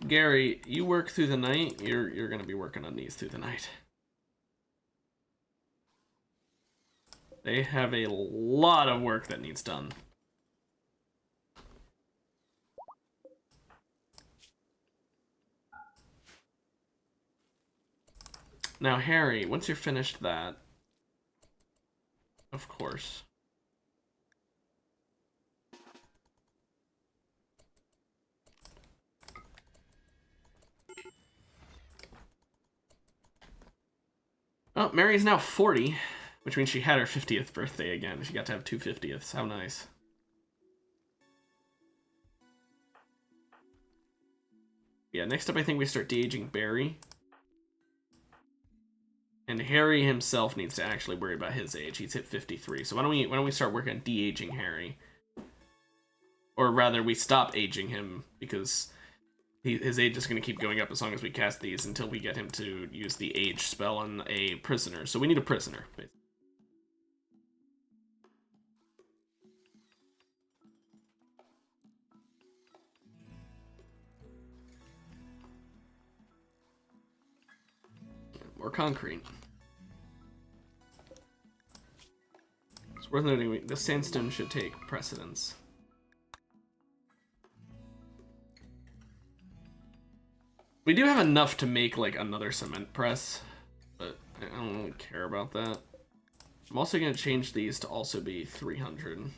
Gary, you work through the night. You're gonna be working on these through the night. They have a lot of work that needs done. Now, Harry, once you're finished that, of course. Oh, Mary's now 40, which means she had her 50th birthday again. She got to have 2 50ths. How nice. Yeah, next up I think we start de-aging Barry. And Harry himself needs to actually worry about his age. He's hit 53. So why don't we start working on de-aging Harry? Or rather, we stop aging him because his age is going to keep going up as long as we cast these until we get him to use the age spell on a prisoner. So we need a prisoner, basically. More concrete. It's worth noting the sandstone should take precedence. We do have enough to make like another cement press, but I don't really care about that. I'm also going to change these to also be 300.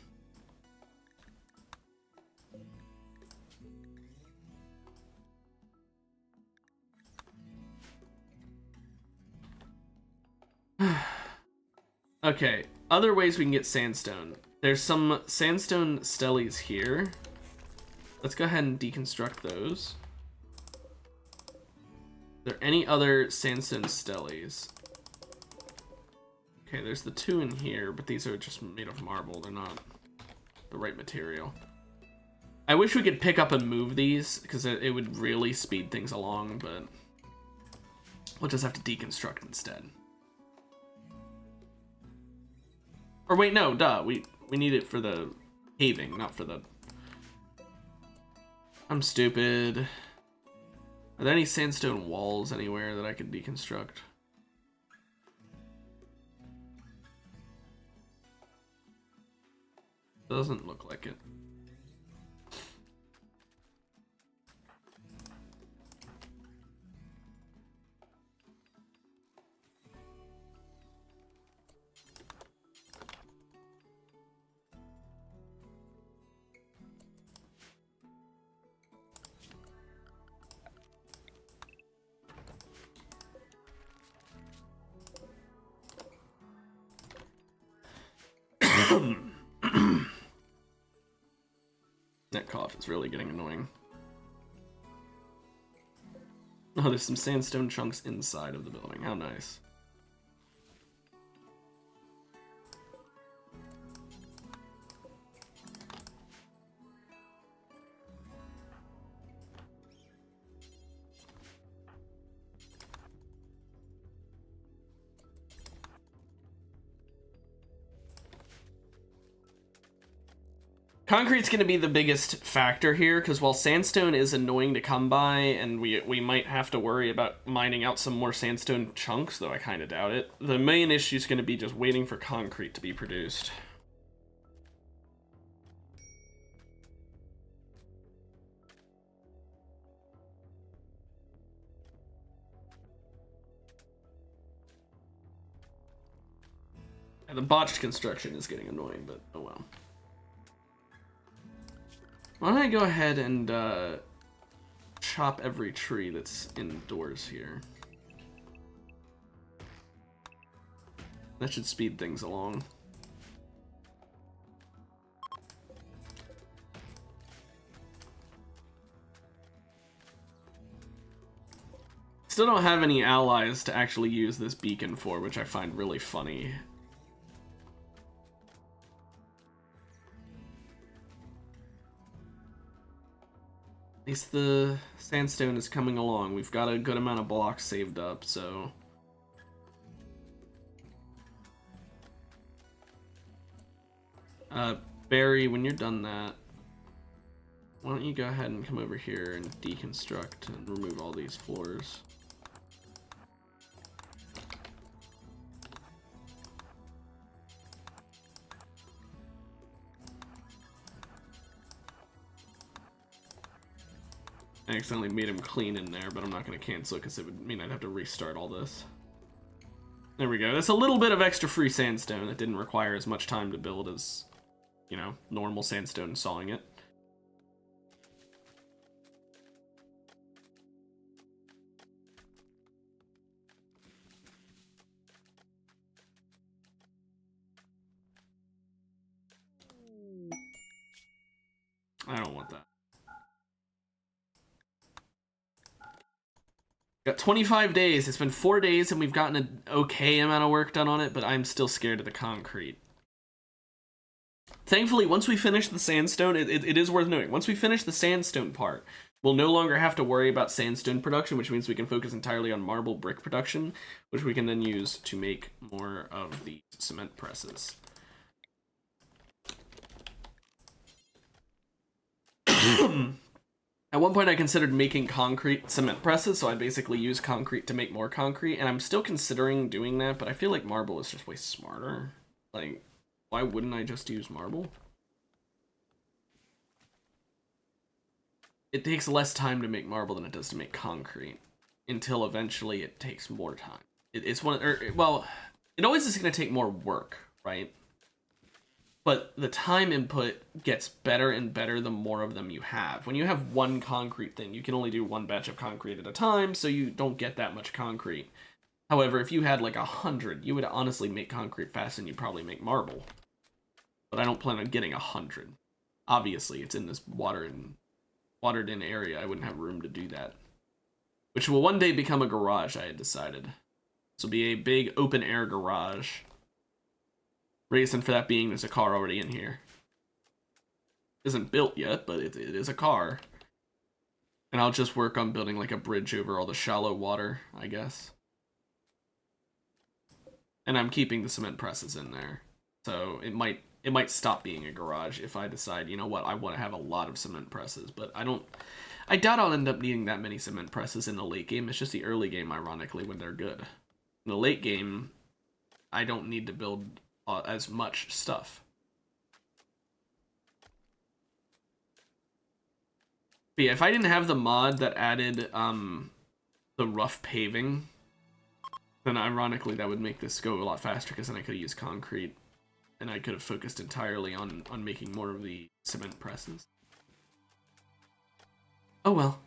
Okay, other ways we can get sandstone. There's some sandstone steles here. Let's go ahead and deconstruct those. Are there any other sandstone steles? Okay, there's the 2 in here, but these are just made of marble. They're not the right material. I wish we could pick up and move these, because it would really speed things along, but we'll just have to deconstruct instead. Or wait, no, duh. We need it for the paving, not for the... I'm stupid. Are there any sandstone walls anywhere that I could deconstruct? Doesn't look like it. That cough is really getting annoying. Oh, there's some sandstone chunks inside of the building. How nice. Concrete's going to be the biggest factor here, because while sandstone is annoying to come by, and we might have to worry about mining out some more sandstone chunks, though I kind of doubt it, the main issue is going to be just waiting for concrete to be produced. And the botched construction is getting annoying, but oh well. Why don't I go ahead and chop every tree that's indoors here? That should speed things along. Still don't have any allies to actually use this beacon for, which I find really funny. At least the sandstone is coming along. We've got a good amount of blocks saved up, so... Barry, when you're done that, why don't you go ahead and come over here and deconstruct and remove all these floors. I accidentally made him clean in there, but I'm not going to cancel it because it would mean I'd have to restart all this. There we go. That's a little bit of extra free sandstone that didn't require as much time to build as, you know, normal sandstone sawing it. I don't want that. Got 25 days. It's been 4 days and we've gotten an okay amount of work done on it, but I'm still scared of the concrete. Thankfully, once we finish the sandstone, it is worth noting, once we finish the sandstone part, we'll no longer have to worry about sandstone production, which means we can focus entirely on marble brick production, which we can then use to make more of the cement presses. At one point I considered making concrete cement presses, so I basically use concrete to make more concrete, and I'm still considering doing that, but I feel like marble is just way smarter. Like, why wouldn't I just use marble? It takes less time to make marble than it does to make concrete, until eventually it takes more time. It's one, well, it always is going to take more work, right? But the time input gets better and better the more of them you have. When you have one concrete thing, you can only do one batch of concrete at a time, so you don't get that much concrete. However, if you had like 100, you would honestly make concrete faster than you probably make marble. But I don't plan on getting 100. Obviously, it's in this watered in area. I wouldn't have room to do that. Which will one day become a garage, I had decided. This will be a big open air garage Reason for that being there's a car already in here. Isn't built yet, but it is a car. And I'll just work on building like a bridge over all the shallow water, I guess. And I'm keeping the cement presses in there. So it might stop being a garage if I decide, you know what, I want to have a lot of cement presses, but I doubt I'll end up needing that many cement presses in the late game. It's just the early game, ironically, when they're good. In the late game, I don't need to build as much stuff. But yeah, if I didn't have the mod that added the rough paving, then ironically that would make this go a lot faster, because then I could have used concrete and I could have focused entirely on making more of the cement presses. Oh well.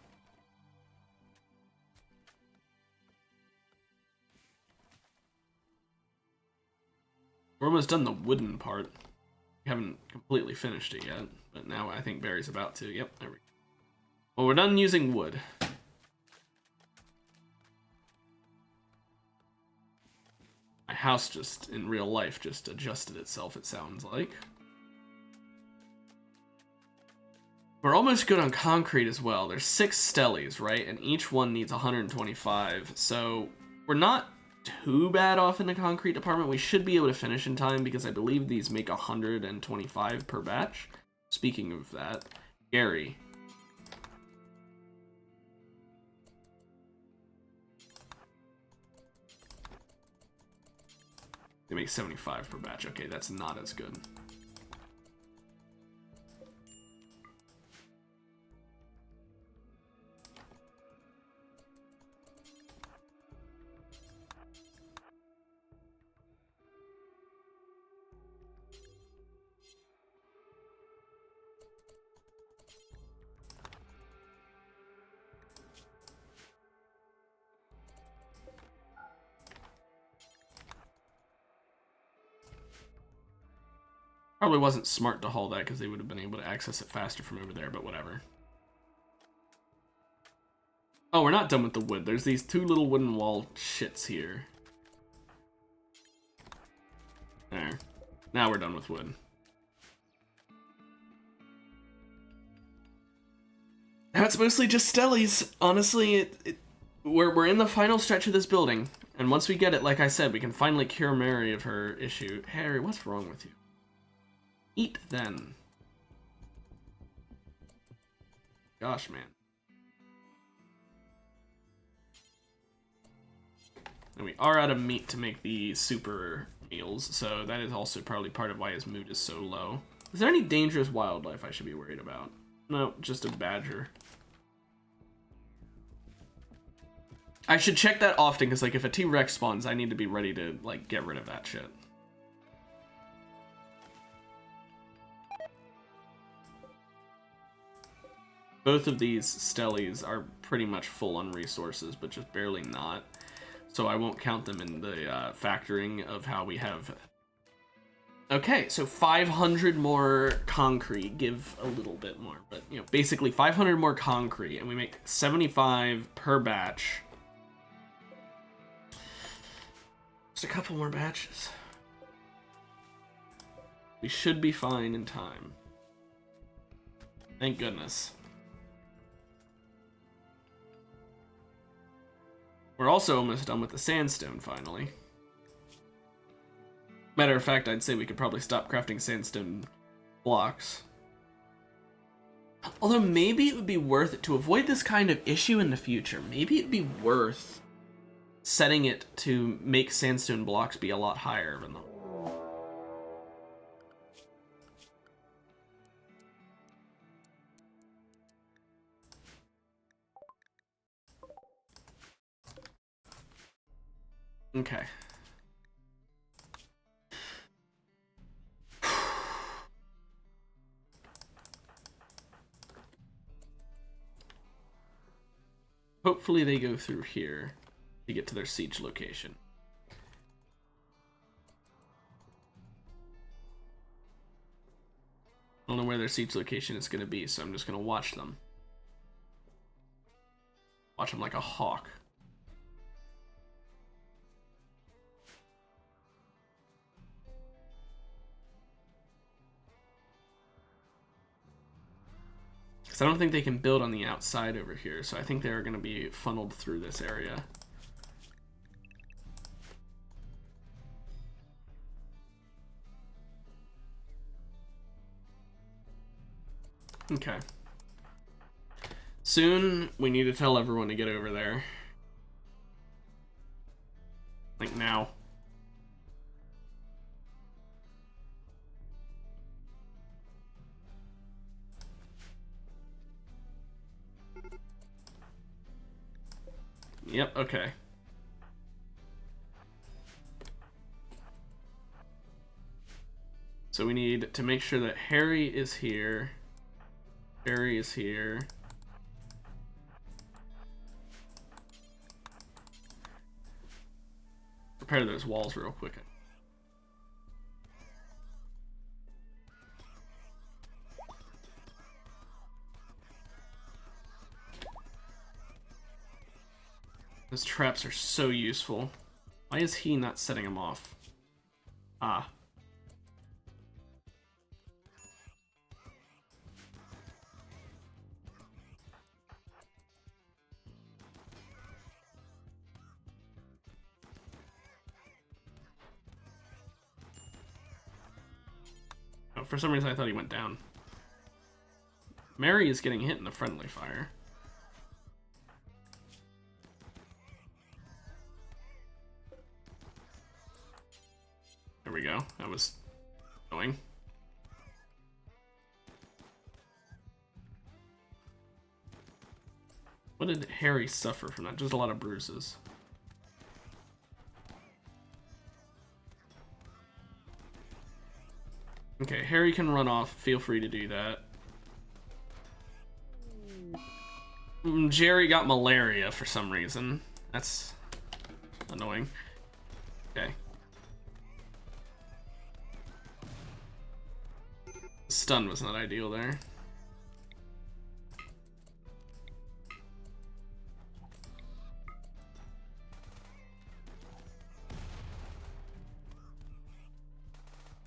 We're almost done the wooden part. We haven't completely finished it yet, but now I think Barry's about to. Yep, there we go. Well, we're done using wood. My house just, in real life, just adjusted itself, it sounds like. We're almost good on concrete as well. There's 6 stellies, right? And each one needs 125. So we're not too bad off in the concrete department. We should be able to finish in time because I believe these make 125 per batch. Speaking of that, Gary. They make 75 per batch. Okay, that's not as good. Probably wasn't smart to haul that because they would have been able to access it faster from over there, but whatever. Oh, we're not done with the wood. There's these 2 little wooden wall shits here. There. Now we're done with wood. Now it's mostly just stellies. Honestly, we're in the final stretch of this building. And once we get it, like I said, we can finally cure Mary of her issue. Harry, what's wrong with you? Eat, then. Gosh, man. And we are out of meat to make the super meals, so that is also probably part of why his mood is so low. Is there any dangerous wildlife I should be worried about? No, just a badger. I should check that often, because like if a T-Rex spawns, I need to be ready to like get rid of that shit. Both of these stellies are pretty much full on resources, but just barely not. So I won't count them in the factoring of how we have... Okay, so 500 more concrete, give a little bit more. But, you know, basically 500 more concrete, and we make 75 per batch. Just a couple more batches. We should be fine in time. Thank goodness. We're also almost done with the sandstone, finally. Matter of fact, I'd say we could probably stop crafting sandstone blocks. Although maybe it would be worth it, to avoid this kind of issue in the future, maybe it'd be worth setting it to make sandstone blocks be a lot higher than them. Okay. Hopefully they go through here to get to their siege location. I don't know where their siege location is going to be, so I'm just going to watch them. Watch them like a hawk. Because I don't think they can build on the outside over here, so I think they're going to be funneled through this area. Okay. Soon, we need to tell everyone to get over there. Like now. Yep, okay. So we need to make sure that Harry is here. Harry is here. Repair those walls real quick. Those traps are so useful. Why is he not setting them off? Ah. Oh, for some reason I thought he went down. Mary is getting hit in the friendly fire. There we go. That was going. What did Harry suffer from that? Just a lot of bruises. Okay, Harry can run off. Feel free to do that. Jerry got malaria for some reason. That's annoying. Okay. Stun was not ideal there.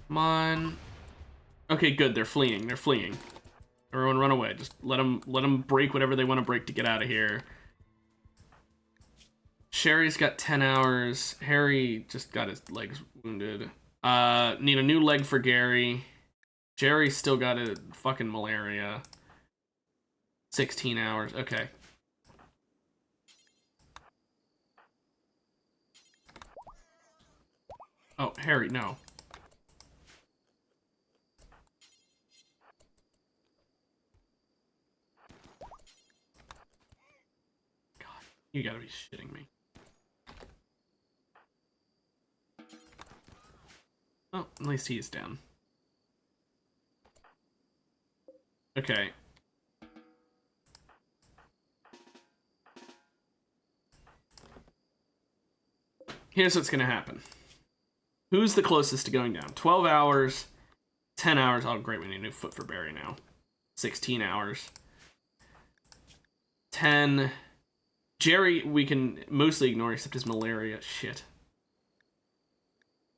Come on. Okay, good. They're fleeing. They're fleeing. Everyone run away. Just let them break whatever they want to break to get out of here. Sherry's got 10 hours. Harry just got his legs wounded. Need a new leg for Gary. Jerry still got a fucking malaria. 16 hours. Okay. Oh, Harry, no. God, you gotta be shitting me. Oh, at least he's down. Okay. Here's what's gonna happen. Who's the closest to going down? 12 hours, 10 hours. Oh, great, we need a new foot for Barry now. 16 hours. 10. Jerry, we can mostly ignore except his malaria. Shit.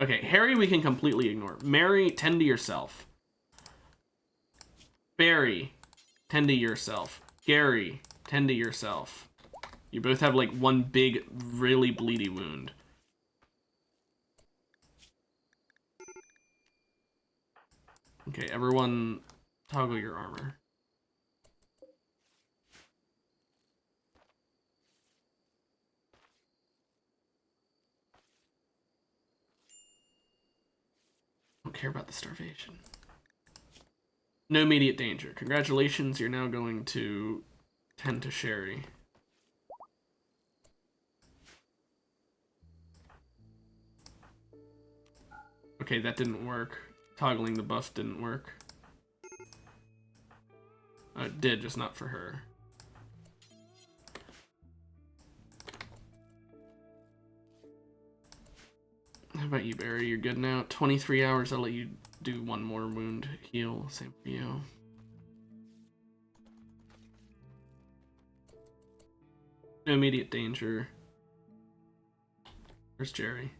Okay, Harry, we can completely ignore. Mary, tend to yourself. Barry, tend to yourself. Gary, tend to yourself. You both have like one big, really bleedy wound. Okay, everyone toggle your armor. Don't care about the starvation. No immediate danger. Congratulations, you're now going to tend to Sherry. Okay, that didn't work. Toggling the buff didn't work. It did, just not for her. How about you, Barry? You're good now. 23 hours, I'll let you do one more wound heal. Same for you. No immediate danger. Where's Jerry?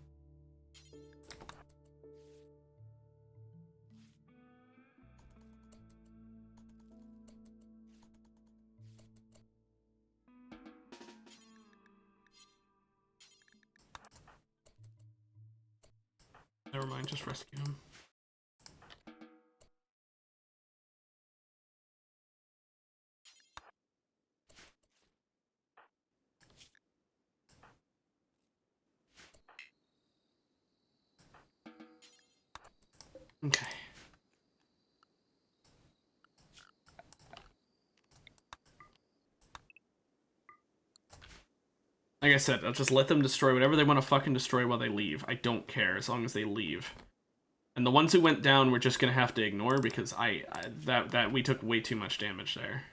never mind. Just rescue him. Okay. Like I said, I'll just let them destroy whatever they want to fucking destroy while they leave. I don't care as long as they leave. And the ones who went down, we're just gonna have to ignore because that we took way too much damage there.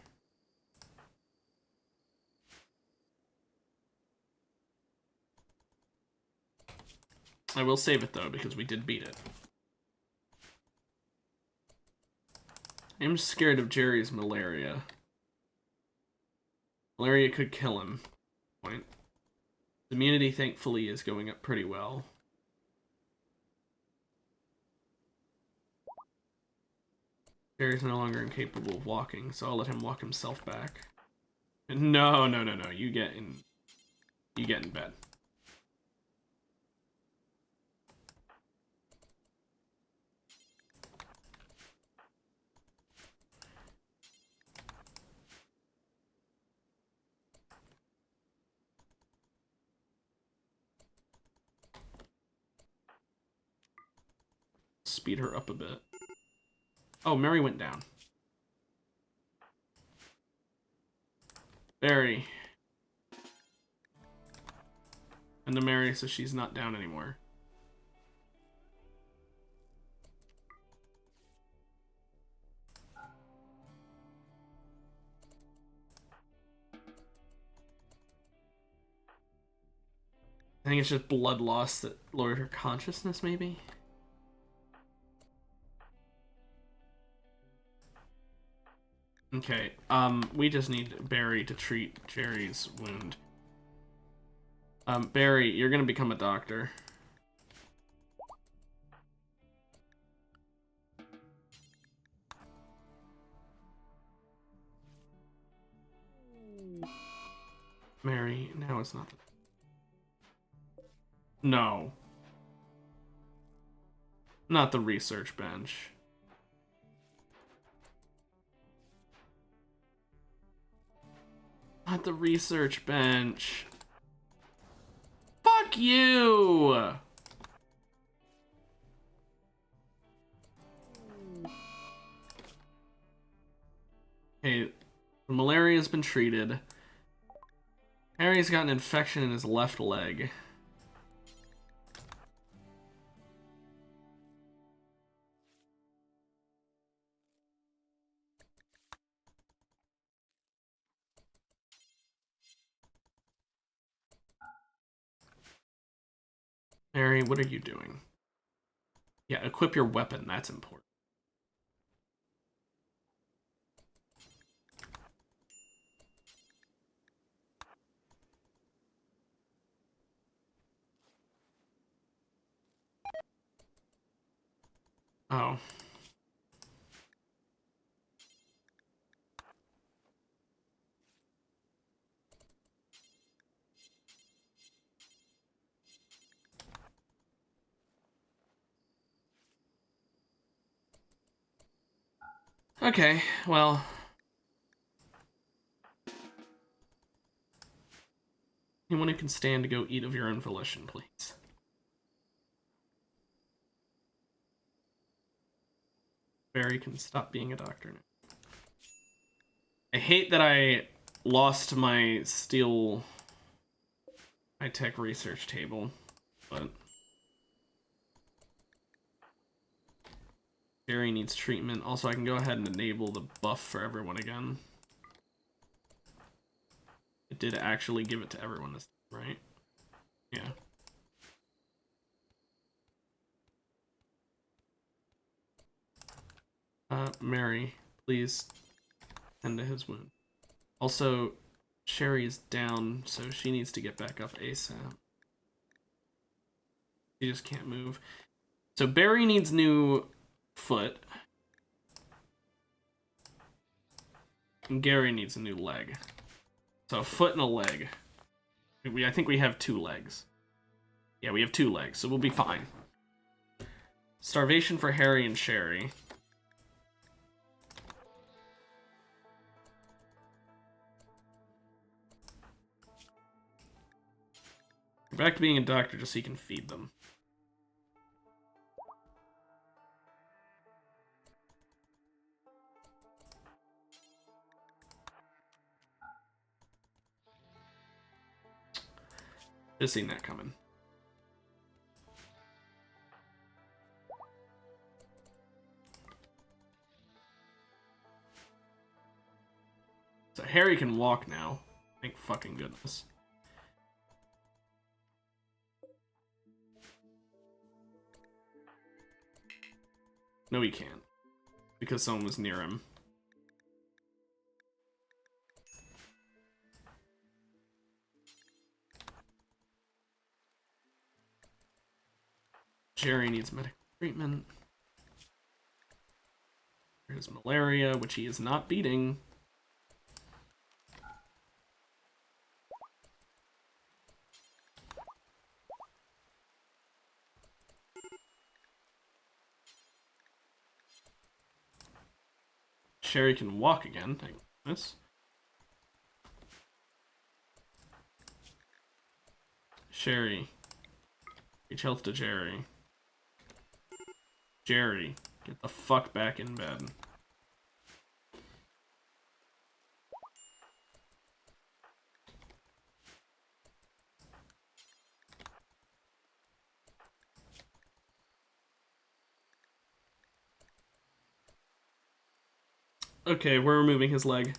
I will save it though because we did beat it. I'm scared of Jerry's malaria. Malaria could kill him. Point. Immunity, thankfully, is going up pretty well. Jerry's no longer incapable of walking, so I'll let him walk himself back. No. You get in bed. Speed her up a bit. Oh, Mary went down. Barry. And to Mary, so she's not down anymore. I think it's just blood loss that lowered her consciousness, maybe? Okay, we just need Barry to treat Jerry's wound. Barry, you're gonna become a doctor. Mary, now it's not the... No. Not the research bench. Not the research bench. Fuck you! Okay, malaria has been treated. Harry's got an infection in his left leg. Harry, what are you doing? Yeah, equip your weapon. That's important. Oh. Okay, well... Anyone who can stand to go eat of your own volition, please. Barry can stop being a doctor now. I hate that I lost my steel high-tech research table, but... Barry needs treatment. Also, I can go ahead and enable the buff for everyone again. It did actually give it to everyone this time, right? Yeah. Mary, please tend to his wound. Also, Sherry's down, so she needs to get back up ASAP. She just can't move. So Barry needs new foot. And Gary needs a new leg. So a foot and a leg. I think we have 2 legs. Yeah, we have 2 legs, so we'll be fine. Starvation for Harry and Sherry. Back to being a doctor just so you can feed them. Just seen that coming. So Harry can walk now. Thank fucking goodness. No, he can't. Because someone was near him. Jerry needs medical treatment. There's malaria, which he is not beating. Sherry can walk again, thank goodness. Sherry. Reach health to Jerry. Jerry, get the fuck back in bed. Okay, we're removing his leg.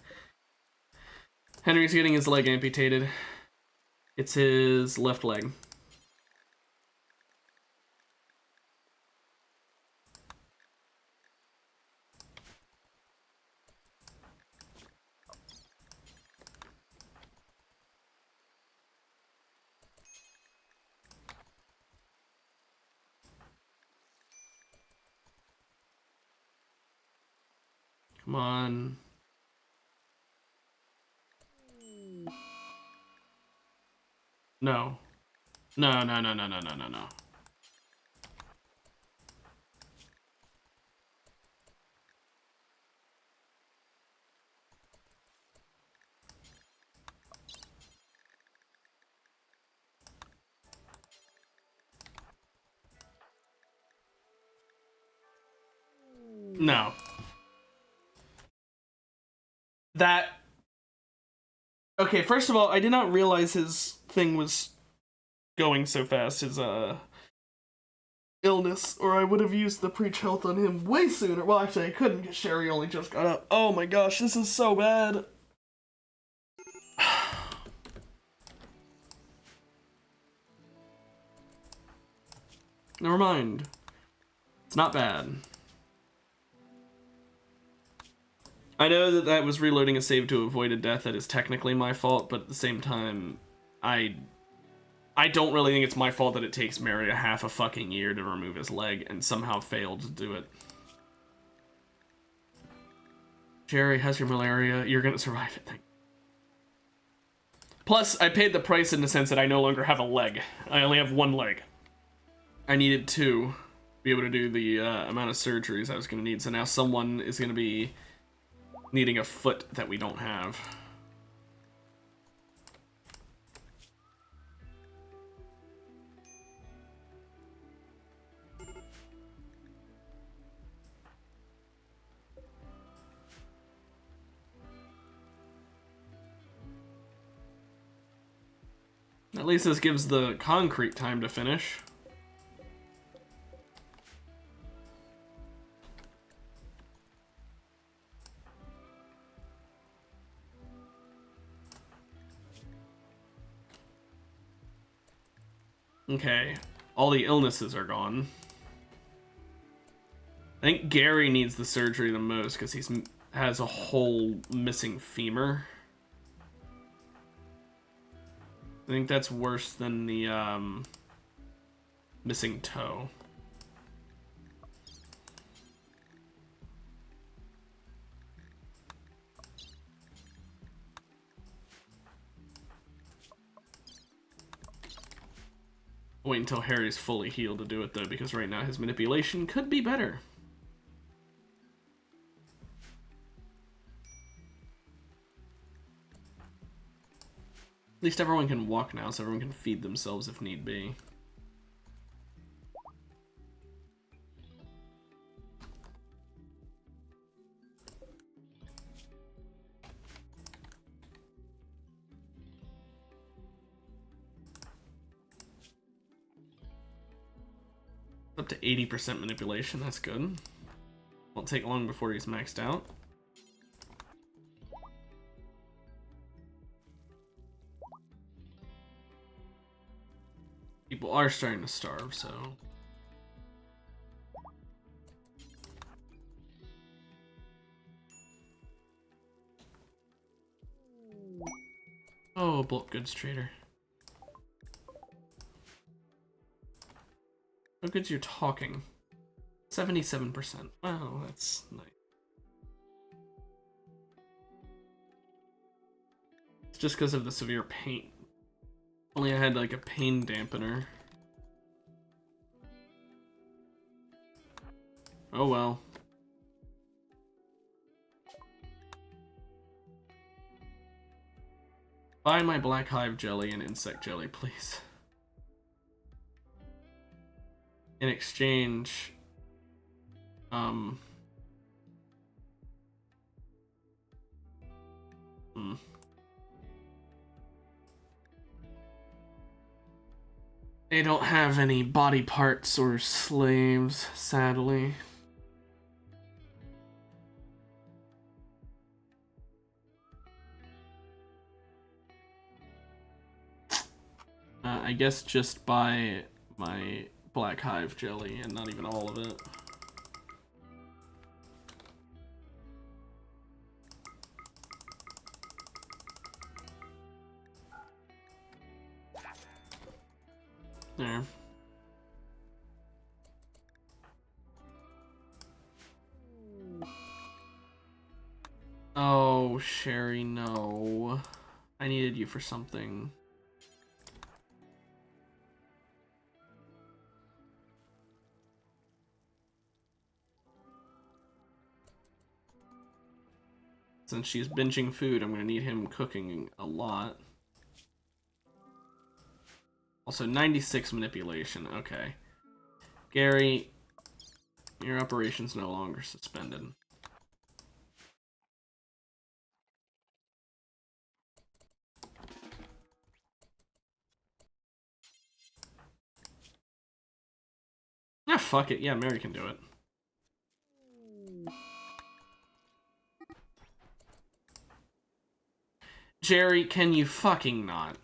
Henry's getting his leg amputated. It's his left leg. Come on. No. No, no, no, no, no, no, no, no. No. That... Okay, first of all, I did not realize his thing was going so fast, his, illness, or I would have used the preach health on him way sooner. Well, actually, I couldn't because Sherry only just got up. Oh my gosh, this is so bad. Never mind. It's not bad. I know that that was reloading a save to avoid a death that is technically my fault, but at the same time, I don't really think it's my fault that it takes Mary a half a fucking year to remove his leg and somehow failed to do it. Jerry has your malaria. You're gonna survive it, thank you. Plus, I paid the price in the sense that I no longer have a leg. I only have one leg. I needed two to be able to do the amount of surgeries I was gonna need, so now someone is gonna be needing a foot that we don't have. At least this gives the concrete time to finish. Okay, all the illnesses are gone. I think Gary needs the surgery the most because he has a whole missing femur. I think that's worse than the missing toe. Wait until Harry's fully healed to do it, though, because right now his manipulation could be better. At least everyone can walk now, so everyone can feed themselves if need be. Up to 80% manipulation, that's good. Won't take long before he's maxed out. People are starting to starve, so... Oh, bulk goods trader. What goods you're talking? 77%. Wow, that's nice. It's just because of the severe pain. Only I had like a pain dampener. Oh well. Buy my black hive jelly and insect jelly, please. In exchange, They don't have any body parts or slaves, sadly. I guess just buy my black hive jelly and not even all of it. There. Oh, Sherry, no. I needed you for something. Since she's binging food, I'm gonna need him cooking a lot. Also, 96 manipulation. Okay. Gary, your operation's no longer suspended. Ah, fuck it. Yeah, Mary can do it. Jerry, can you fucking not?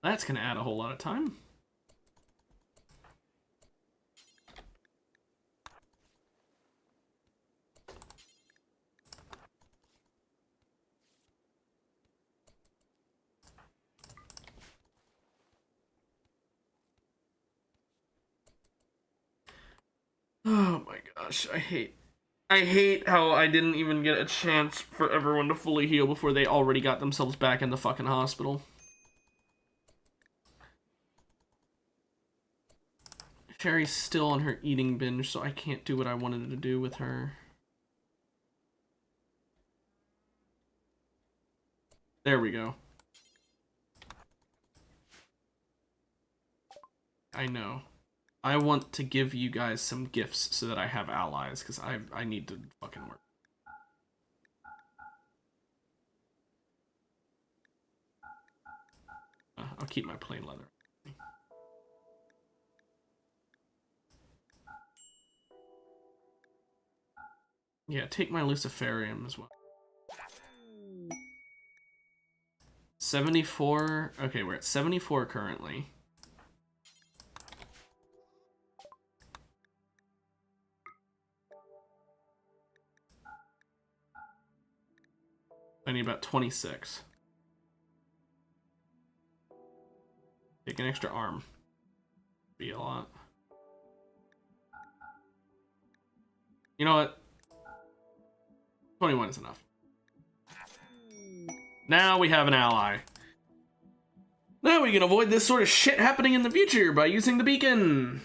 That's gonna add a whole lot of time. Oh my gosh, I hate how I didn't even get a chance for everyone to fully heal before they already got themselves back in the fucking hospital. Sherry's still on her eating binge, so I can't do what I wanted to do with her. There we go. I know. I want to give you guys some gifts so that I have allies, because I need to fucking work. I'll keep my plain leather. Yeah, take my Luciferium as well. 74. Okay, we're at 74 currently. I need about 26. Take an extra arm. Be a lot. You know what? 21 is enough. Now we have an ally. Now we can avoid this sort of shit happening in the future by using the beacon.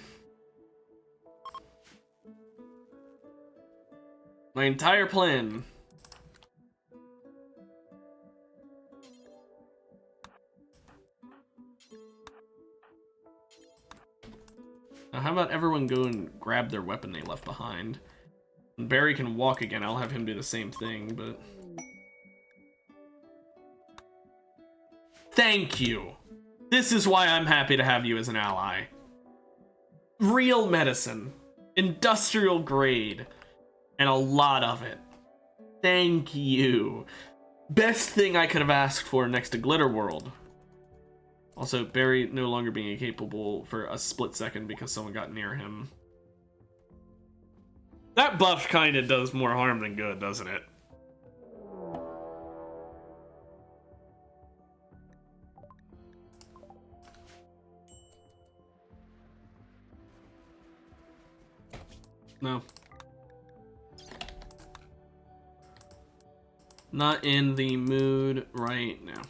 My entire plan. Now how about everyone go and grab their weapon they left behind? And Barry can walk again. I'll have him do the same thing, but... Thank you. This is why I'm happy to have you as an ally. Real medicine. Industrial grade. And a lot of it. Thank you. Best thing I could have asked for next to Glitter World. Also, Barry no longer being incapable for a split second because someone got near him. That buff kind of does more harm than good, doesn't it? No. Not in the mood right now.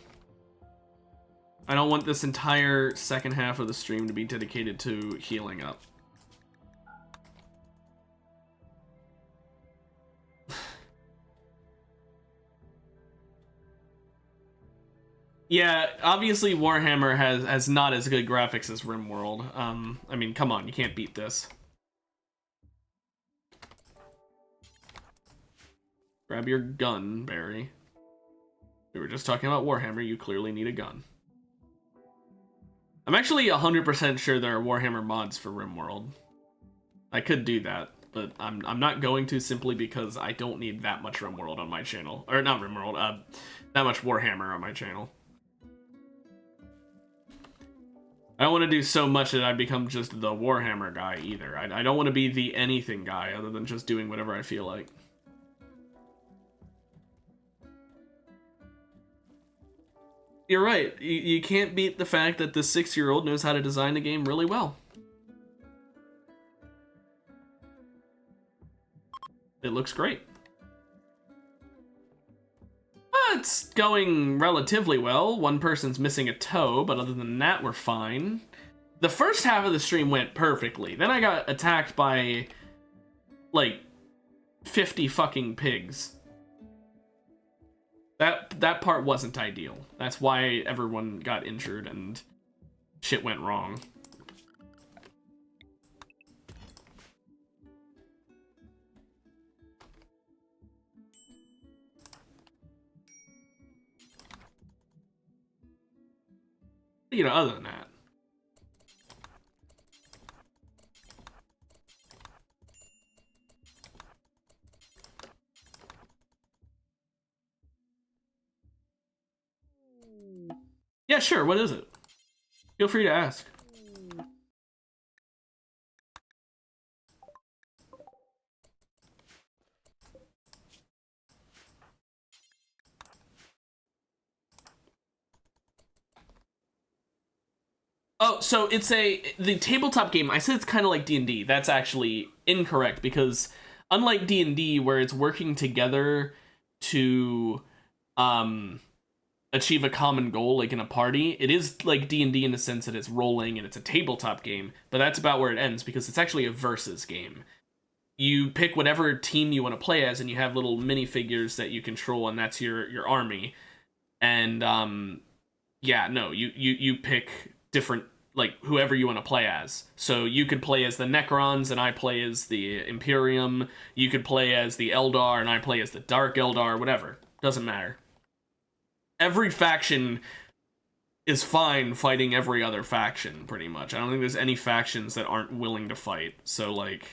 I don't want this entire second half of the stream to be dedicated to healing up. Yeah, obviously Warhammer has not as good graphics as Rimworld. I mean, come on, you can't beat this. Grab your gun, Barry. We were just talking about Warhammer, you clearly need a gun. I'm actually 100% sure there are Warhammer mods for Rimworld. I could do that, but I'm not going to simply because I don't need that much Rimworld on my channel. Or not Rimworld, that much Warhammer on my channel. I don't want to do so much that I become just the Warhammer guy either. I don't want to be the anything guy other than just doing whatever I feel like. You're right. You can't beat the fact that the 6-year-old knows how to design a game really well. It looks great. It's going relatively well. One person's missing a toe, but other than that, we're fine. The first half of the stream went perfectly. Then I got attacked by, like, 50 fucking pigs. That part wasn't ideal. That's why everyone got injured and shit went wrong. You know, other than that. Yeah, sure, what is it? Feel free to ask. Oh, so it's the tabletop game. I said it's kind of like D&D. That's actually incorrect because unlike D&D where it's working together to achieve a common goal like in a party, it is like D&D in the sense that it's rolling and it's a tabletop game, but that's about where it ends because it's actually a versus game. You pick whatever team you want to play as and you have little minifigures that you control and that's your army. And yeah, no, you pick different, like, whoever you want to play as. So you could play as the Necrons, and I play as the Imperium. You could play as the Eldar, and I play as the Dark Eldar, whatever. Doesn't matter. Every faction is fine fighting every other faction, pretty much. I don't think there's any factions that aren't willing to fight. So, like,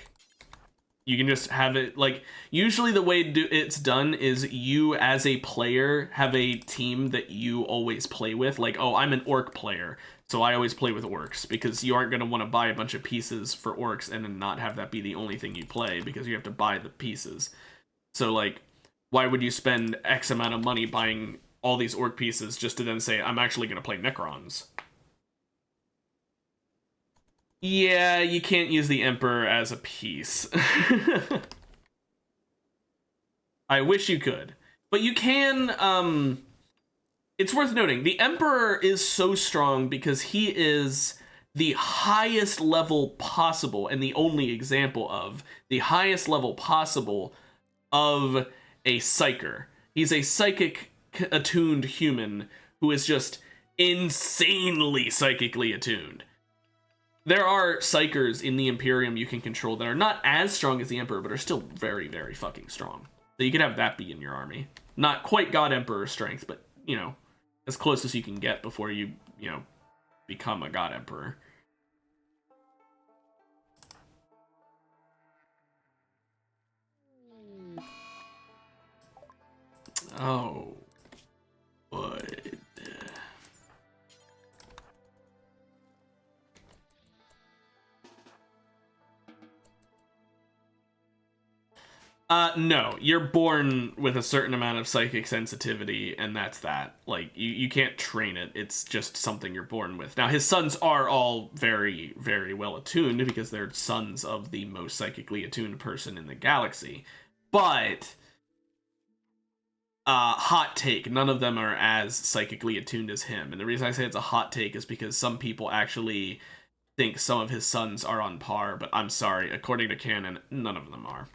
you can just have it, like, usually the way it's done is you as a player have a team that you always play with. Like, oh, I'm an orc player, so I always play with orcs, because you aren't going to want to buy a bunch of pieces for orcs and then not have that be the only thing you play, because you have to buy the pieces. So, like, Why would you spend X amount of money buying all these orc pieces just to then say, I'm actually going to play Necrons? Yeah, you can't use the Emperor as a piece. I wish you could. But you can, it's worth noting, the Emperor is so strong because he is the highest level possible, and the only example of the highest level possible of a psyker. He's a psychic attuned human who is just insanely psychically attuned. There are psykers in the Imperium you can control that are not as strong as the Emperor, but are still very, very fucking strong. So you could have that be in your army. Not quite God Emperor strength, but, you know, as close as you can get before you become a God Emperor. Oh. But... no. You're born with a certain amount of psychic sensitivity, and that's that. Like, you can't train it. It's just something you're born with. Now, his sons are all very, very well attuned because they're sons of the most psychically attuned person in the galaxy. But, hot take, none of them are as psychically attuned as him. And the reason I say it's a hot take is because some people actually think some of his sons are on par, but I'm sorry, according to canon, none of them are.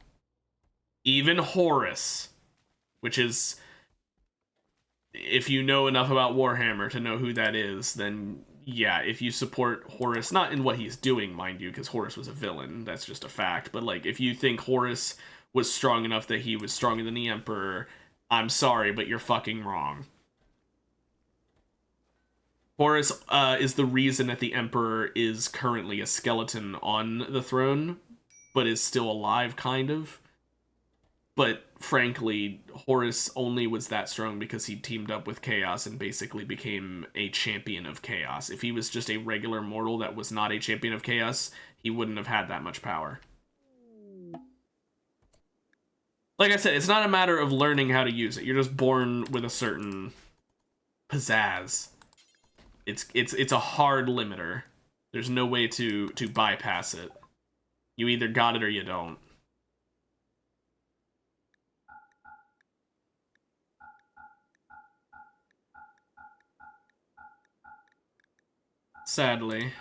Even Horus, which is, if you know enough about Warhammer to know who that is, then yeah, if you support Horus, not in what he's doing, mind you, because Horus was a villain, that's just a fact, but like, if you think Horus was strong enough that he was stronger than the Emperor, I'm sorry, but you're fucking wrong. Horus is the reason that the Emperor is currently a skeleton on the throne, but is still alive, kind of. But frankly, Horus only was that strong because he teamed up with Chaos and basically became a champion of Chaos. If he was just a regular mortal that was not a champion of Chaos, he wouldn't have had that much power. Like I said, it's not a matter of learning how to use it. You're just born with a certain pizzazz. It's a hard limiter. There's no way to bypass it. You either got it or you don't. Sadly.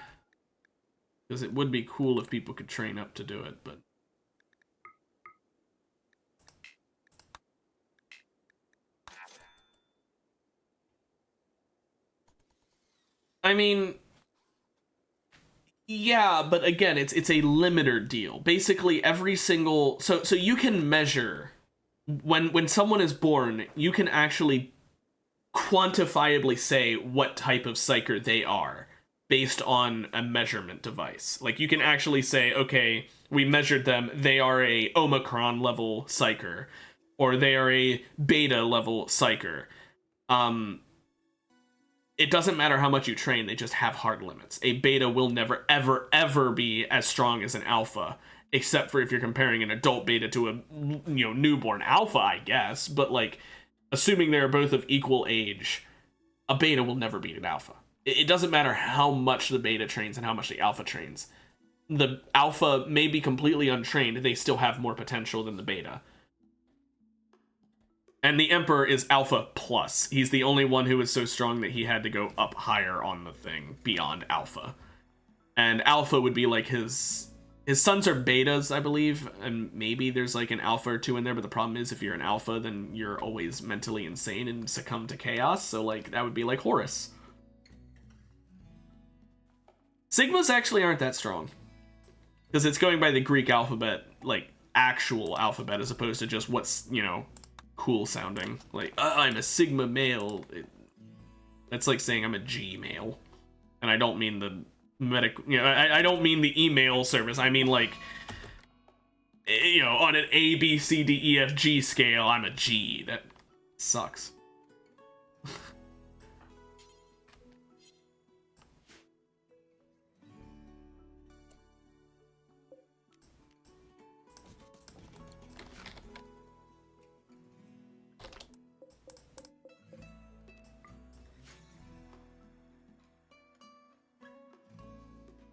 Because it would be cool if people could train up to do it, but... I mean... Yeah, but again, it's a limiter deal. Basically, every single... So you can measure... When someone is born, you can actually quantifiably say what type of psyker they are based on a measurement device. Like, you can actually say, okay, we measured them, they are a Omicron level psyker, or they are a beta level psyker. It doesn't matter how much you train, they just have hard limits. A beta will never, ever, ever be as strong as an alpha, except for if you're comparing an adult beta to a newborn alpha, I guess. But like, assuming they're both of equal age, a beta will never beat an alpha. It doesn't matter how much the beta trains and how much the alpha trains. The alpha may be completely untrained, they still have more potential than the beta. And the Emperor is Alpha Plus. He's the only one who is so strong that he had to go up higher on the thing, beyond Alpha. And Alpha would be like his sons are betas, I believe, and maybe there's like an alpha or two in there, but the problem is if you're an alpha, then you're always mentally insane and succumb to chaos, so like that would be like Horus. Sigmas actually aren't that strong. Because it's going by the Greek alphabet, like actual alphabet, as opposed to just what's, cool sounding. Like, I'm a Sigma male. That's like saying I'm a G male. And I don't mean the I don't mean the email service. I mean like, on an A, B, C, D, E, F, G scale, I'm a G. That sucks.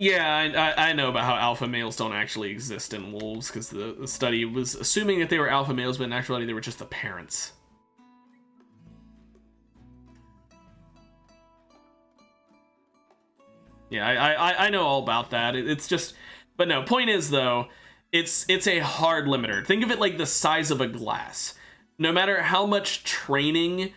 Yeah, I know about how alpha males don't actually exist in wolves, because the study was assuming that they were alpha males, but in actuality they were just the parents. Yeah, I know all about that. It's just, but no, point is though, it's a hard limiter. Think of it like the size of a glass. No matter how much training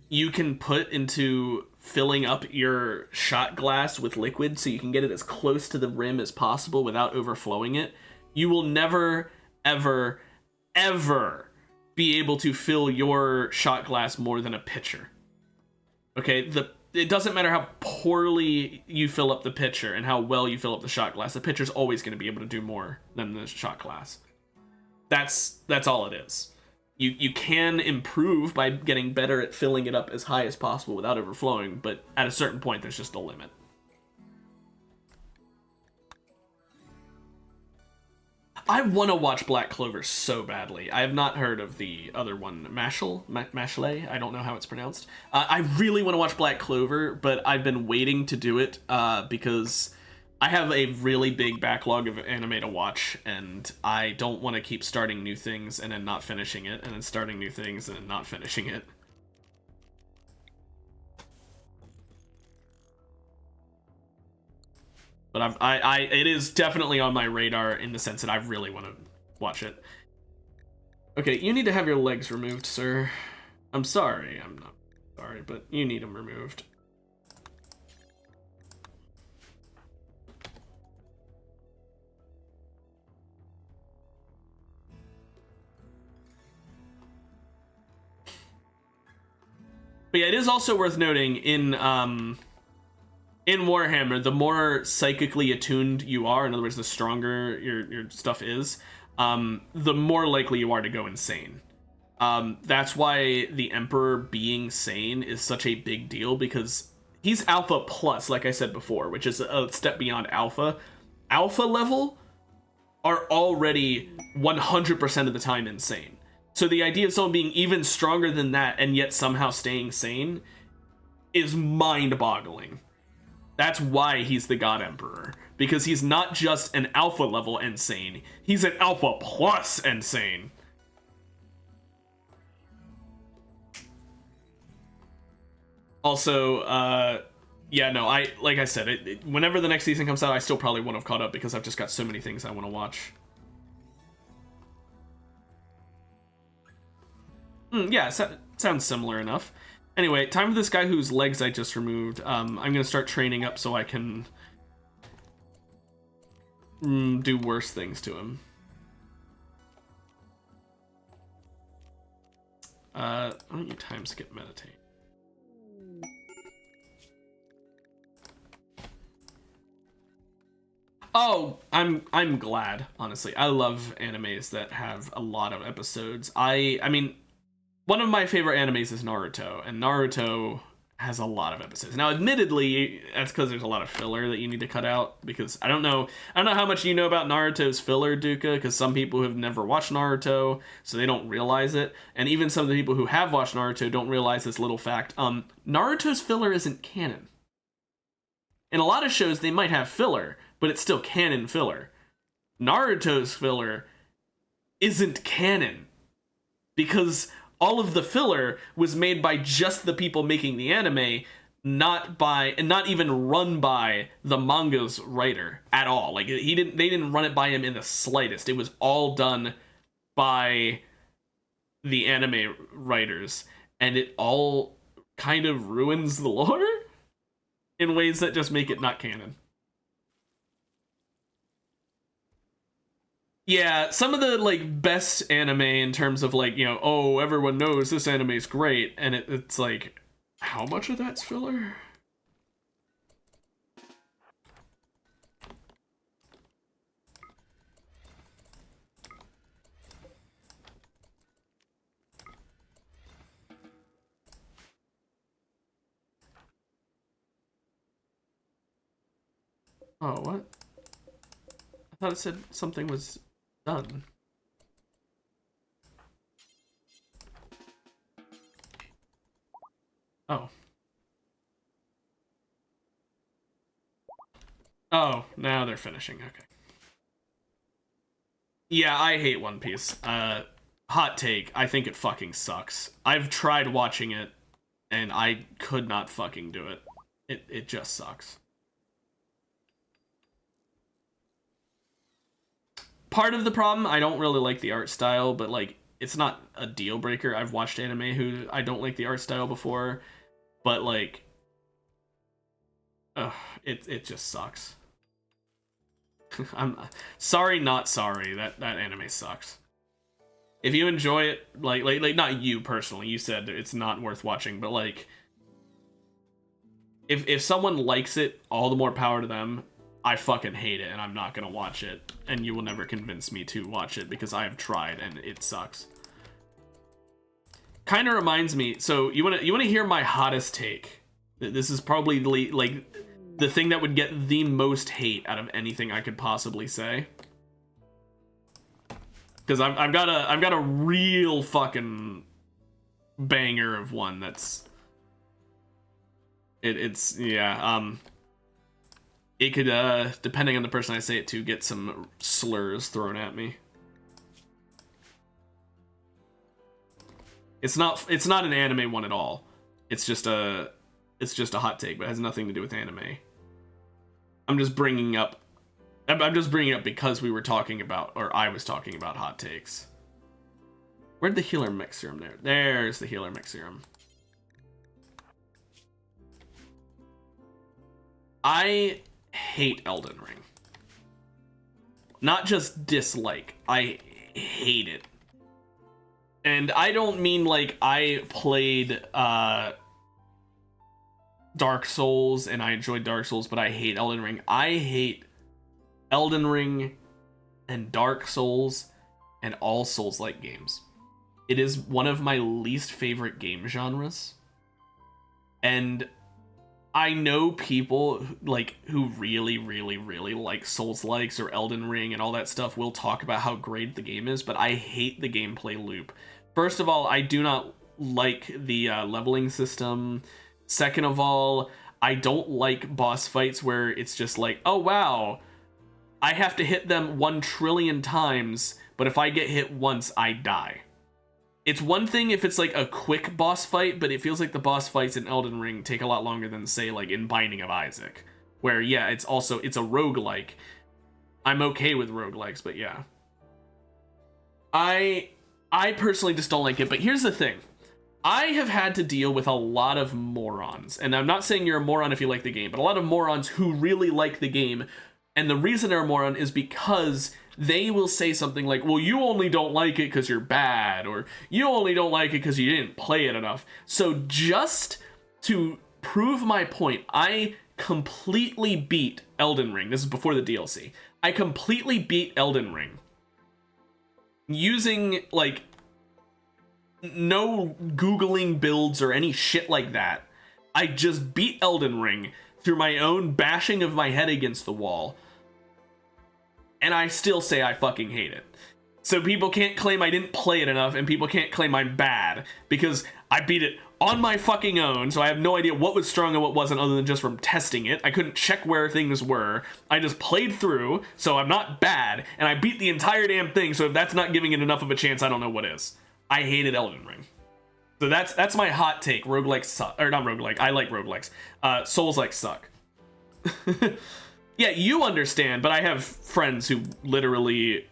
you can put into filling up your shot glass with liquid so you can get it as close to the rim as possible without overflowing it, you will never, ever, ever be able to fill your shot glass more than a pitcher. Okay, it doesn't matter how poorly you fill up the pitcher and how well you fill up the shot glass. The pitcher's always going to be able to do more than the shot glass. That's all it is. You can improve by getting better at filling it up as high as possible without overflowing, but at a certain point, there's just a limit. I want to watch Black Clover so badly. I have not heard of the other one, Mashle. I don't know how it's pronounced. I really want to watch Black Clover, but I've been waiting to do it because I have a really big backlog of anime to watch, and I don't want to keep starting new things and then not finishing it, and then starting new things and then not finishing it. But it is definitely on my radar in the sense that I really want to watch it. Okay, you need to have your legs removed, sir. I'm sorry. I'm not sorry, but you need them removed. But yeah, it is also worth noting in Warhammer, the more psychically attuned you are, in other words, the stronger your stuff is, the more likely you are to go insane. That's why the Emperor being sane is such a big deal, because he's Alpha Plus, like I said before, which is a step beyond Alpha. Alpha level are already 100% of the time insane. So the idea of someone being even stronger than that and yet somehow staying sane is mind-boggling. That's why he's the God Emperor. Because he's not just an alpha level insane, he's an alpha plus insane. Also, yeah, no, like I said, whenever the next season comes out, I still probably won't have caught up because I've just got so many things I want to watch. Yeah, sounds similar enough. Anyway, time for this guy whose legs I just removed. I'm gonna start training up so I can do worse things to him. Why don't you time skip meditate? Oh, I'm glad, honestly. I love animes that have a lot of episodes. I mean, one of my favorite animes is Naruto, and Naruto has a lot of episodes. Now, admittedly, that's because there's a lot of filler that you need to cut out, because I don't know how much you know about Naruto's filler, Duka, because some people who have never watched Naruto, so they don't realize it, and even some of the people who have watched Naruto don't realize this little fact. Naruto's filler isn't canon. In a lot of shows, they might have filler, but it's still canon filler. Naruto's filler isn't canon, because all of the filler was made by just the people making the anime, not even run by the manga's writer at all. Like they didn't run it by him in the slightest. It was all done by the anime writers, and it all kind of ruins the lore in ways that just make it not canon. Yeah, some of the like best anime in terms of like, oh, everyone knows this anime is great, and it's like, how much of that's filler? Oh, what? I thought it said something was done. Oh. Oh, now they're finishing. Okay. Yeah, I hate One Piece. Hot take. I think it fucking sucks. I've tried watching it, and I could not fucking do it. It just sucks. Part of the problem, I don't really like the art style, but like it's not a deal breaker. I've watched anime who I don't like the art style before, but like it just sucks. I'm sorry, not sorry. That anime sucks. If you enjoy it, like not you personally, you said it's not worth watching, but like if someone likes it, all the more power to them. I fucking hate it, and I'm not gonna watch it, and you will never convince me to watch it because I have tried and it sucks. Kind of reminds me. So you wanna hear my hottest take? This is probably like the thing that would get the most hate out of anything I could possibly say. Because I've got a real fucking banger of one that's it's yeah. It could, depending on the person I say it to, get some slurs thrown at me. It's not an anime one at all. It's just a hot take, but it has nothing to do with anime. I'm just bringing up because we were talking about, or I was talking about hot takes. Where'd the healer mech serum there? There's the healer mech serum. I hate Elden Ring. Not just dislike, I hate it. And I don't mean like I played Dark Souls and I enjoyed Dark Souls, but I hate Elden Ring. I hate Elden Ring and Dark Souls and all Souls-like games. It is one of my least favorite game genres. And I know people like who really like Souls-likes or Elden Ring and all that stuff will talk about how great the game is, but I hate the gameplay loop. First of all, I do not like the leveling system. Second of all, I don't like boss fights where it's just like, oh wow, I have to hit them 1 trillion times, but if I get hit once, I die. It's one thing if it's like a quick boss fight, but it feels like the boss fights in Elden Ring take a lot longer than, say, like in Binding of Isaac, where yeah, it's a roguelike. I'm okay with roguelikes, but yeah. I personally just don't like it, but here's the thing. I have had to deal with a lot of morons, and I'm not saying you're a moron if you like the game, but a lot of morons who really like the game, and the reason they're a moron is because they will say something like, well, you only don't like it because you're bad, or you only don't like it because you didn't play it enough. So just to prove my point, I completely beat Elden Ring. This is before the DLC. I completely beat Elden Ring using, like, no Googling builds or any shit like that. I just beat Elden Ring through my own bashing of my head against the wall. And I still say I fucking hate it. So people can't claim I didn't play it enough, and people can't claim I'm bad, because I beat it on my fucking own, so I have no idea what was strong and what wasn't other than just from testing it. I couldn't check where things were. I just played through, so I'm not bad, and I beat the entire damn thing, so if that's not giving it enough of a chance, I don't know what is. I hated Elden Ring. So that's my hot take. Roguelikes suck. Or not roguelike, I like roguelikes. Souls-like suck. Yeah, you understand, but I have friends who literally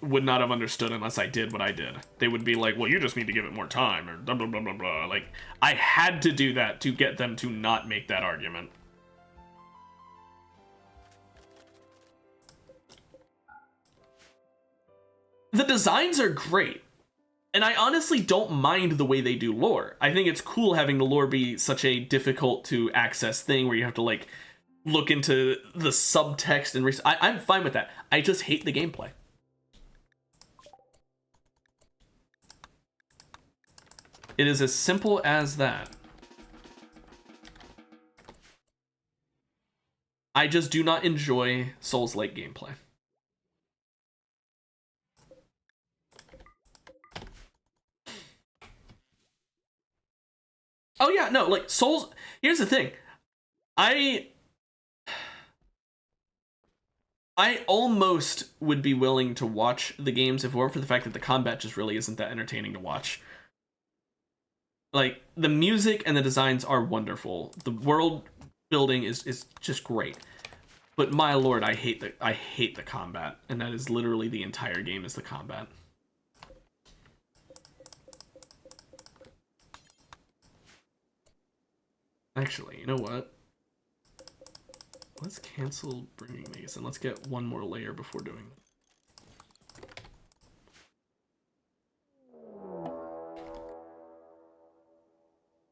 would not have understood unless I did what I did. They would be like, well, you just need to give it more time, or blah, blah, blah, blah, blah. Like, I had to do that to get them to not make that argument. The designs are great. And I honestly don't mind the way they do lore. I think it's cool having the lore be such a difficult to access thing where you have to, like, look into the subtext and I'm fine with that. I just hate the gameplay. It is as simple as that. I just do not enjoy Souls-like gameplay. Oh yeah, no, like Souls, here's the thing. I almost would be willing to watch the games if it weren't for the fact that the combat just really isn't that entertaining to watch. Like, the music and the designs are wonderful. The world building is just great. But my lord, I hate the combat, and that is literally the entire game is the combat. Actually, you know what? Let's cancel bringing these, and let's get one more layer before doing it.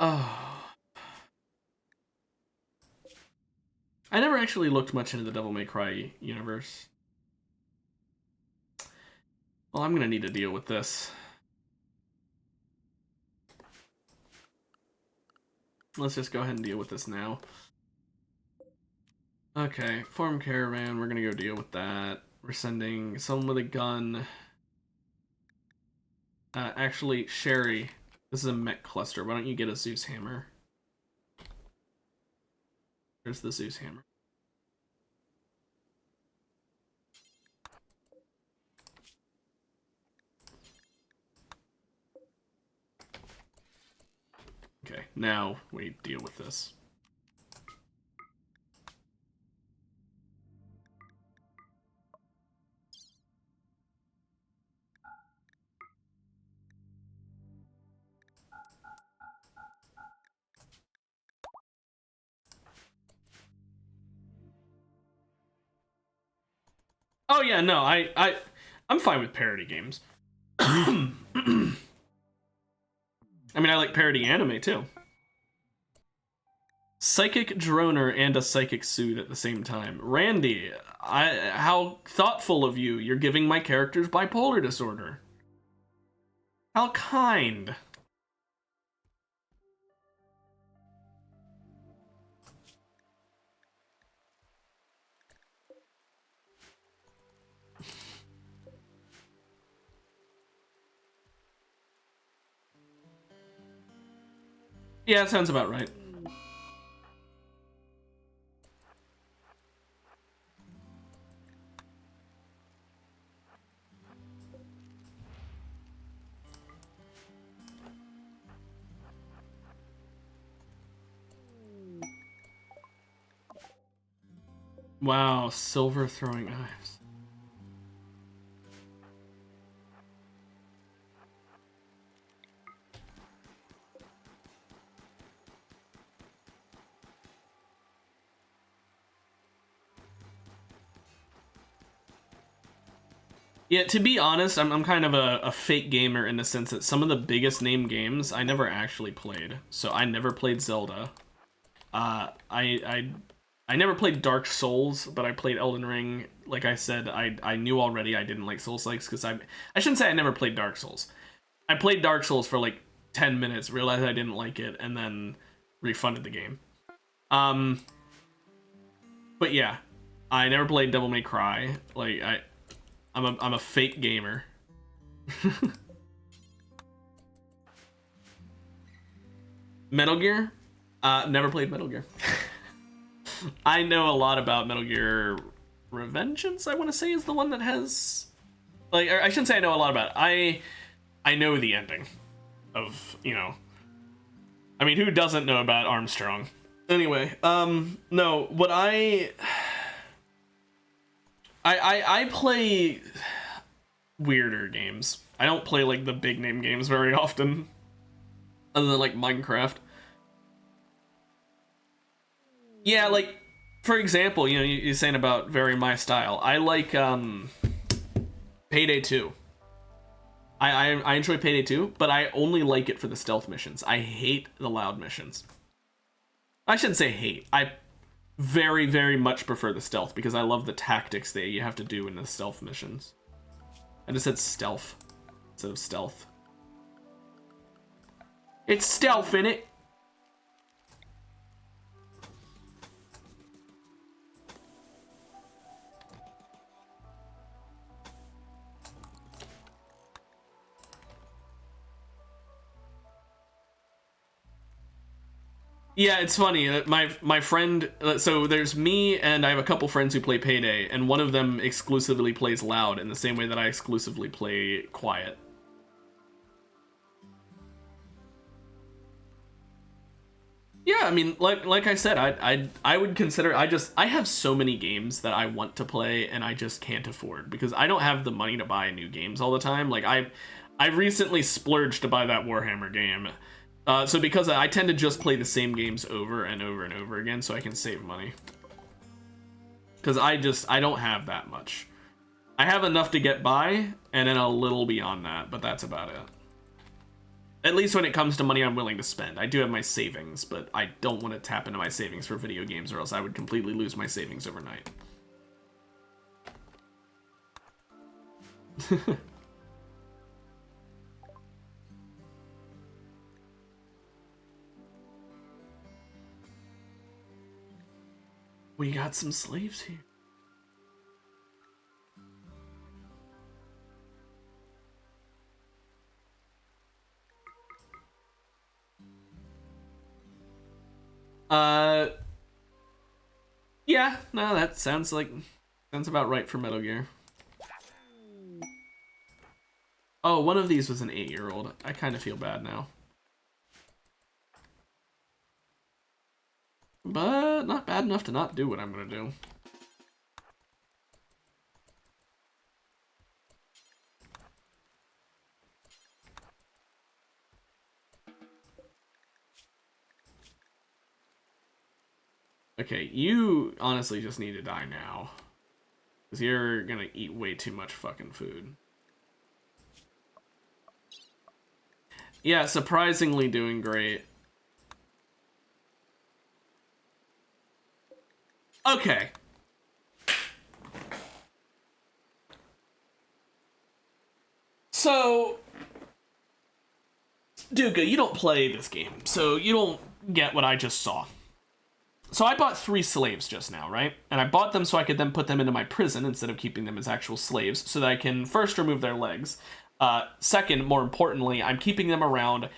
Oh. I never actually looked much into the Devil May Cry universe. Well, I'm gonna need to deal with this. Let's just go ahead and deal with this now. Okay, Farm Caravan, we're gonna go deal with that. We're sending someone with a gun. Actually, Sherry, this is a mech cluster. Why don't you get a Zeus hammer? There's the Zeus hammer. Okay, now we deal with this. Oh yeah, no, I'm fine with parody games. I mean, I like parody anime too. Psychic droner and a psychic suit at the same time. Randy, how thoughtful of you. You're giving my characters bipolar disorder. How kind. Yeah, that sounds about right. Wow, silver throwing knives. Yeah, to be honest, I'm kind of a fake gamer in the sense that some of the biggest name games I never actually played. So I never played Zelda. I never played Dark Souls, but I played Elden Ring. Like I said, I knew already I didn't like Souls-likes because I shouldn't say I never played Dark Souls. I played Dark Souls for like 10 minutes, realized I didn't like it, and then refunded the game. But yeah, I never played Devil May Cry. Like I'm a fake gamer. Metal Gear? Never played Metal Gear. I know a lot about Metal Gear Revengeance, I want to say is the one that has... Like, I shouldn't say I know a lot about it. I know the ending of, you know... I mean, who doesn't know about Armstrong? Anyway, no, what I play weirder games. I don't play, like, the big name games very often. Other than, like, Minecraft. Yeah, like, for example, you know, you're saying about very my style. I like, Payday 2. I enjoy Payday 2, but I only like it for the stealth missions. I hate the loud missions. I shouldn't say hate. I very, very much prefer the stealth because I love the tactics that you have to do in the stealth missions. I just said stealth instead of stealth. It's stealth, innit? Yeah, it's funny. My friend. So there's me, and I have a couple friends who play Payday, and one of them exclusively plays loud in the same way that I exclusively play quiet. Yeah, I mean, like I said, I would consider. I have so many games that I want to play, and I just can't afford because I don't have the money to buy new games all the time. Like I recently splurged to buy that Warhammer game. So because I tend to just play the same games over and over and over again, so I can save money. Because I don't have that much. I have enough to get by, and then a little beyond that, but that's about it. At least when it comes to money I'm willing to spend. I do have my savings, but I don't want to tap into my savings for video games, or else I would completely lose my savings overnight. We got some slaves here. Yeah, no, that sounds about right for Metal Gear. Oh, one of these was an 8-year-old. I kind of feel bad now. But not bad enough to not do what I'm gonna do. Okay, you honestly just need to die now. Because you're gonna eat way too much fucking food. Yeah, surprisingly doing great. Okay. So, Duca, you don't play this game, so you don't get what I just saw. So I bought 3 slaves just now, right? And I bought them so I could then put them into my prison instead of keeping them as actual slaves, so that I can first remove their legs. Second, more importantly, I'm keeping them around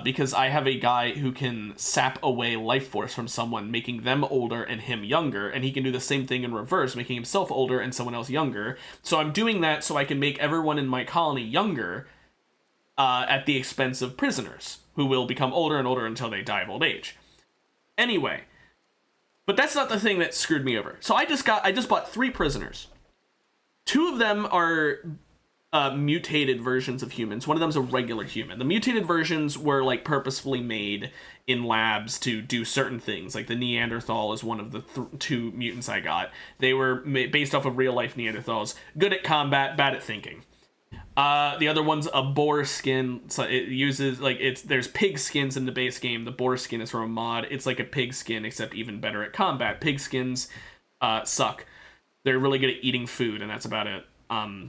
because I have a guy who can sap away life force from someone, making them older and him younger, and he can do the same thing in reverse, making himself older and someone else younger. So I'm doing that so I can make everyone in my colony younger at the expense of prisoners, who will become older and older until they die of old age. Anyway, but that's not the thing that screwed me over. So I just bought 3 prisoners. 2 of them are mutated versions of humans. One of them's a regular human. The mutated versions were like purposefully made in labs to do certain things. Like the Neanderthal is one of the 2 mutants I got. They were based off of real life Neanderthals. Good at combat, bad at thinking. The other one's a boar skin. So it uses there's pig skins in the base game. The boar skin is from a mod. It's like a pig skin except even better at combat. Pig skins suck. They're really good at eating food, and that's about it.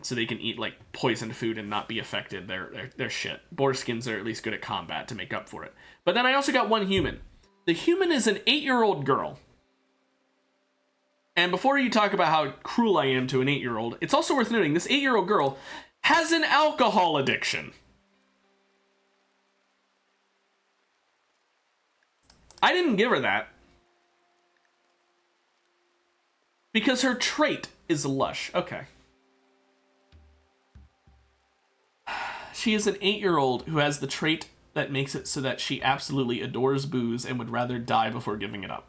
So they can eat like poisoned food and not be affected. They're shit. Boar skins are at least good at combat to make up for it. But then I also got 1 human. The human is an 8-year-old girl. And before you talk about how cruel I am to an 8-year-old, it's also worth noting this 8-year-old girl has an alcohol addiction. I didn't give her that. Because her trait is lush. Okay. She is an 8-year-old who has the trait that makes it so that she absolutely adores booze and would rather die before giving it up.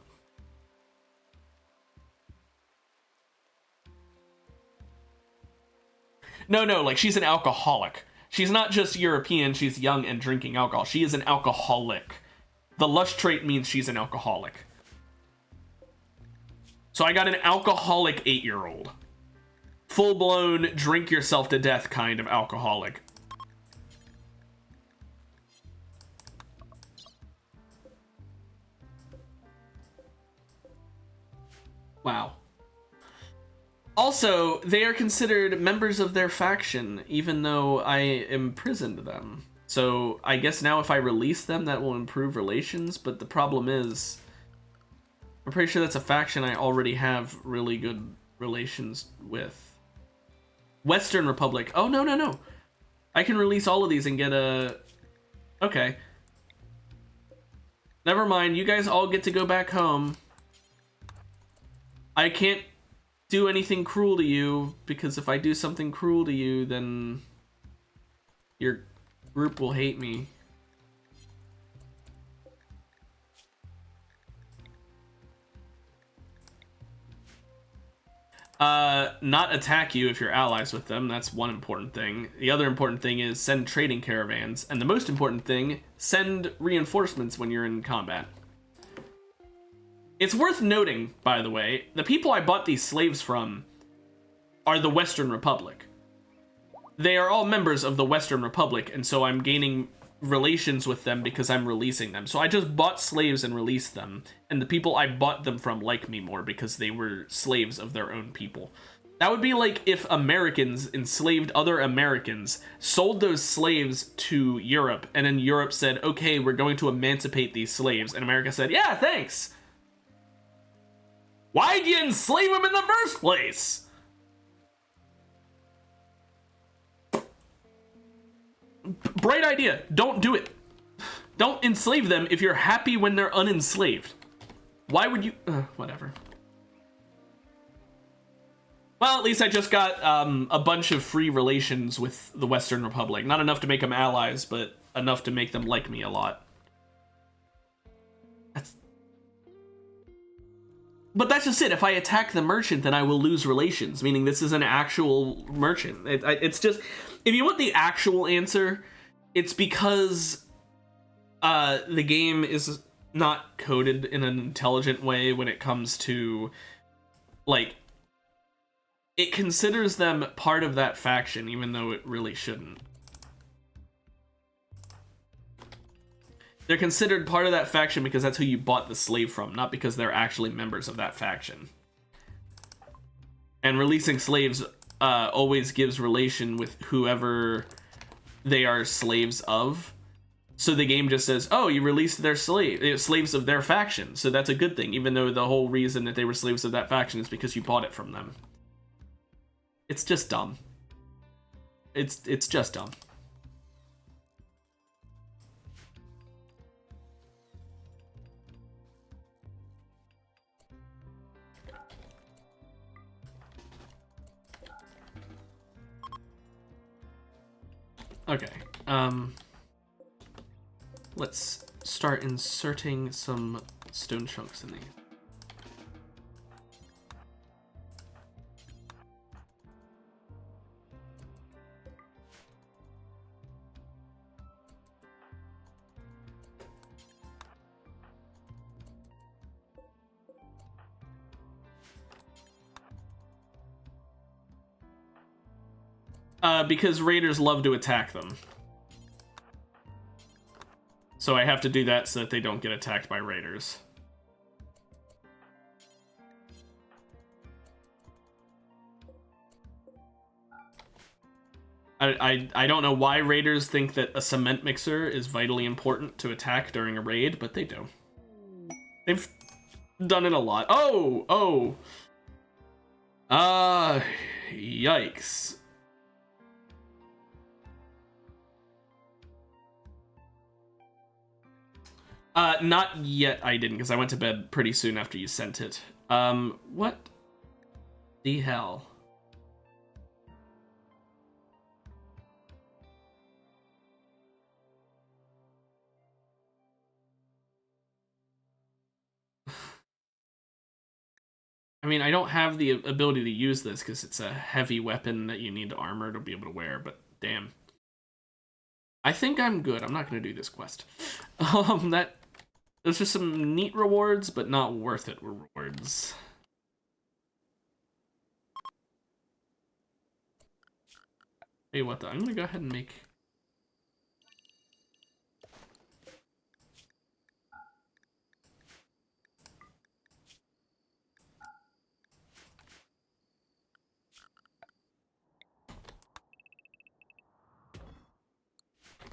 No, like she's an alcoholic. She's not just European, she's young and drinking alcohol. She is an alcoholic. The lush trait means she's an alcoholic. So I got an alcoholic 8-year-old. Full-blown, drink yourself to death kind of alcoholic. Wow. Also, they are considered members of their faction, even though I imprisoned them. So I guess now if I release them, that will improve relations, but the problem is, I'm pretty sure that's a faction I already have really good relations with. Western Republic. Oh, no. I can release all of these and get a... Okay. Never mind, you guys all get to go back home. I can't do anything cruel to you, because if I do something cruel to you, then your group will hate me. Not attack you if you're allies with them. That's one important thing. The other important thing is send trading caravans. And the most important thing, send reinforcements when you're in combat. It's worth noting, by the way, the people I bought these slaves from are the Western Republic. They are all members of the Western Republic, and so I'm gaining relations with them because I'm releasing them. So I just bought slaves and released them, and the people I bought them from like me more because they were slaves of their own people. That would be like if Americans enslaved other Americans, sold those slaves to Europe, and then Europe said, okay, we're going to emancipate these slaves, and America said, yeah, thanks. Why'd you enslave them in the first place? Bright idea. Don't do it. Don't enslave them if you're happy when they're unenslaved. Why would you... whatever. Well, at least I just got a bunch of free relations with the Western Republic. Not enough to make them allies, but enough to make them like me a lot. But that's just it. If I attack the merchant, then I will lose relations. Meaning this is an actual merchant. It's just... If you want the actual answer, it's because the game is not coded in an intelligent way when it comes to... Like... It considers them part of that faction, even though it really shouldn't. They're considered part of that faction because that's who you bought the slave from, not because they're actually members of that faction. And releasing slaves always gives relation with whoever they are slaves of. So the game just says, oh, you released their slaves of their faction. So that's a good thing, even though the whole reason that they were slaves of that faction is because you bought it from them. It's just dumb. It's just dumb. Okay, let's start inserting some stone chunks in these. Because raiders love to attack them. So I have to do that so that they don't get attacked by raiders. I don't know why raiders think that a cement mixer is vitally important to attack during a raid, but they do. They've done it a lot. Oh! Yikes. Not yet I didn't, because I went to bed pretty soon after you sent it. What the hell? I mean, I don't have the ability to use this because it's a heavy weapon that you need armor to be able to wear, but damn. I think I'm good. I'm not going to do this quest. There's just some neat rewards, but not worth it rewards. Hey, what the? I'm going to go ahead and make...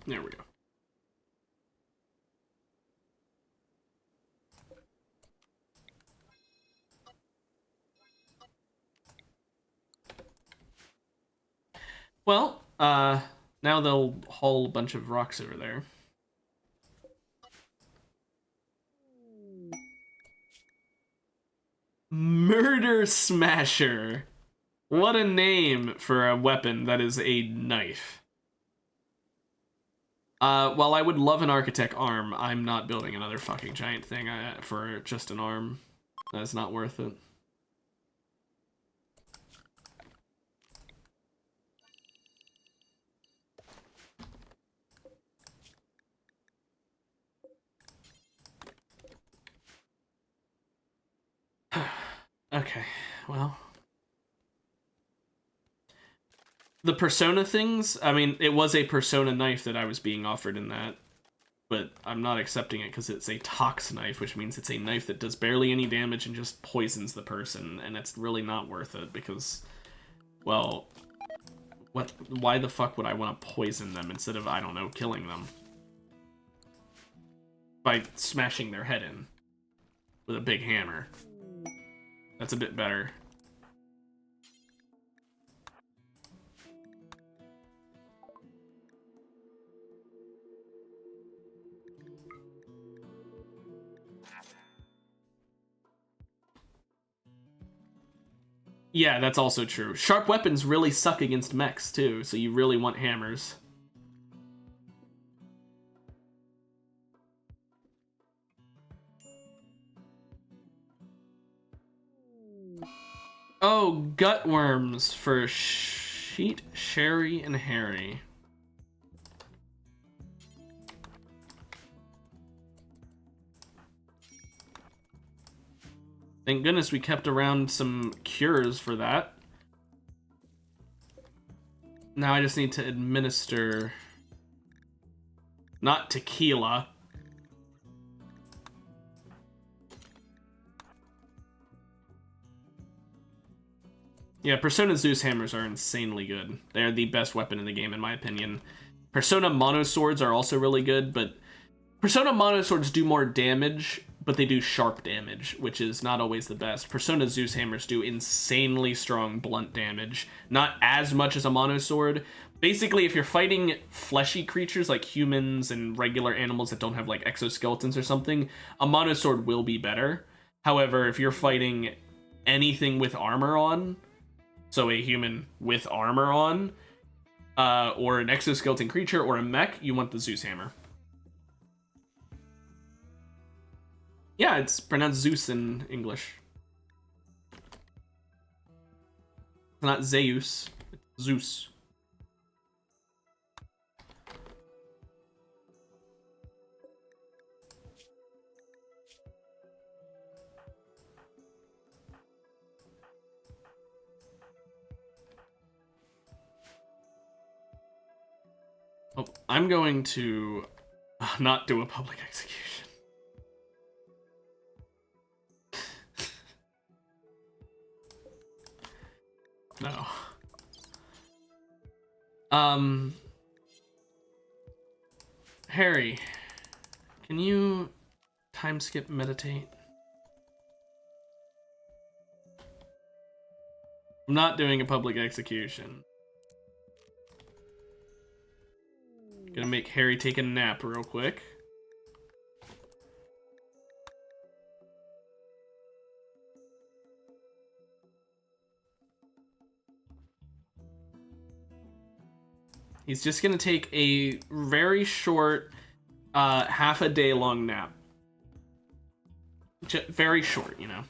There we go. Well, now they'll haul a bunch of rocks over there. Murder Smasher. What a name for a weapon that is a knife. While I would love an architect arm, I'm not building another fucking giant thing for just an arm. That's not worth it. Okay, well. The Persona things, I mean, it was a Persona knife that I was being offered in that, but I'm not accepting it because it's a Tox knife, which means it's a knife that does barely any damage and just poisons the person, and it's really not worth it because, well, why the fuck would I want to poison them instead of, I don't know, killing them? By smashing their head in with a big hammer. That's a bit better. Yeah, that's also true. Sharp weapons really suck against mechs, too, so you really want hammers. Oh, gut worms for Sheet, Sherry, and Harry. Thank goodness we kept around some cures for that. Now I just need to administer... not tequila. Yeah, Persona Zeus hammers are insanely good. They're the best weapon in the game, in my opinion. Persona Mono Swords are also really good, but Persona Mono Swords do more damage, but they do sharp damage, which is not always the best. Persona Zeus hammers do insanely strong blunt damage. Not as much as a Mono Sword. Basically, if you're fighting fleshy creatures like humans and regular animals that don't have like exoskeletons or something, a Mono Sword will be better. However, if you're fighting anything with armor on, so a human with armor on, or an exoskeleton creature, or a mech, you want the Zeus hammer. Yeah, it's pronounced Zeus in English. It's not Zeus, it's Zeus. Oh, I'm going to not do a public execution. No. Harry, can you time skip meditate? I'm not doing a public execution. Gonna make Harry take a nap real quick. He's just gonna take a very short, half a day long nap. Very short, you know.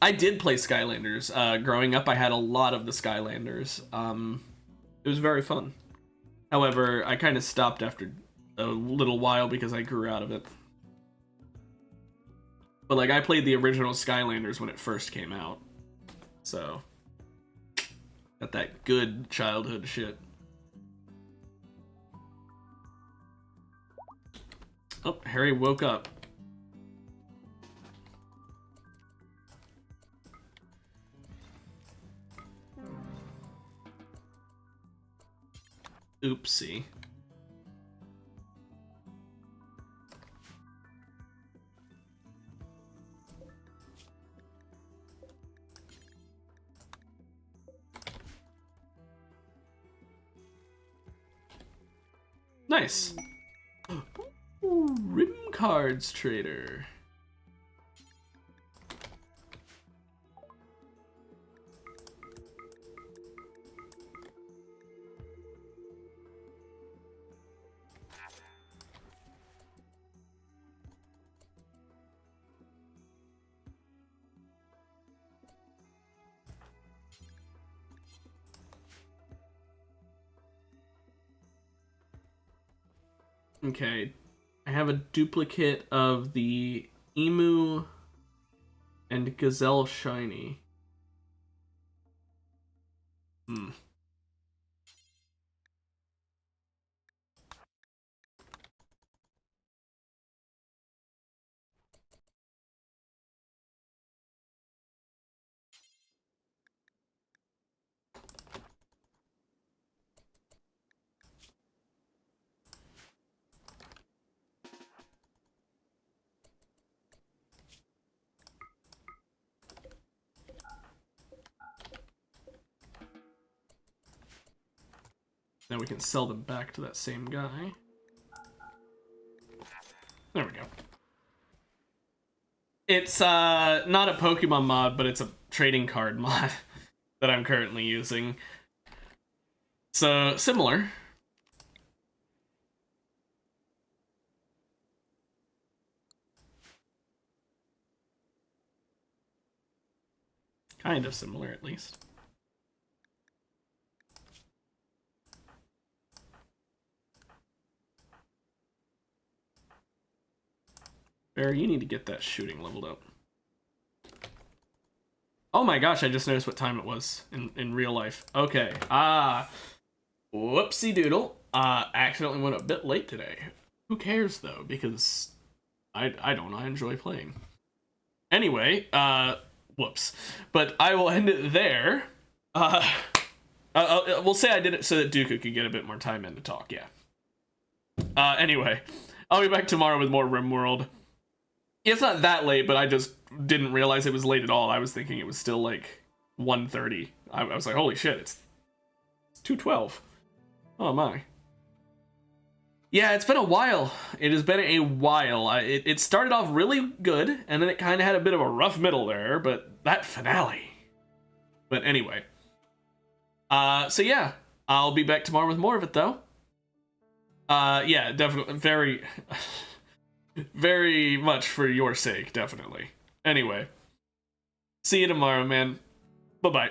I did play Skylanders. Growing up, I had a lot of the Skylanders. It was very fun. However, I kind of stopped after a little while because I grew out of it. But, like, I played the original Skylanders when it first came out. So, got that good childhood shit. Oh, Harry woke up. Oopsie. Nice. Ooh, Rim Cards Trader. Okay, I have a duplicate of the Emu and Gazelle Shiny. Hmm. Now we can sell them back to that same guy. There we go. It's not a Pokemon mod, but it's a trading card mod that I'm currently using. So, similar. Kind of similar, at least. Barry, you need to get that shooting leveled up. Oh my gosh, I just noticed what time it was in real life. Okay, whoopsie doodle. Accidentally went a bit late today. Who cares, though, because I don't know, I enjoy playing. Anyway, whoops. But I will end it there. We'll say I did it so that Dooku could get a bit more time in to talk, yeah. Anyway, I'll be back tomorrow with more Rimworld. It's not that late, but I just didn't realize it was late at all. I was thinking it was still like 1:30. I was like, holy shit, it's 2:12. Oh my. Yeah, it's been a while. It has been a while. It started off really good, and then it kind of had a bit of a rough middle there, but that finale. But anyway. So yeah, I'll be back tomorrow with more of it, though. Yeah, definitely. Very, very much for your sake, definitely. Anyway. See you tomorrow, man. Bye-bye.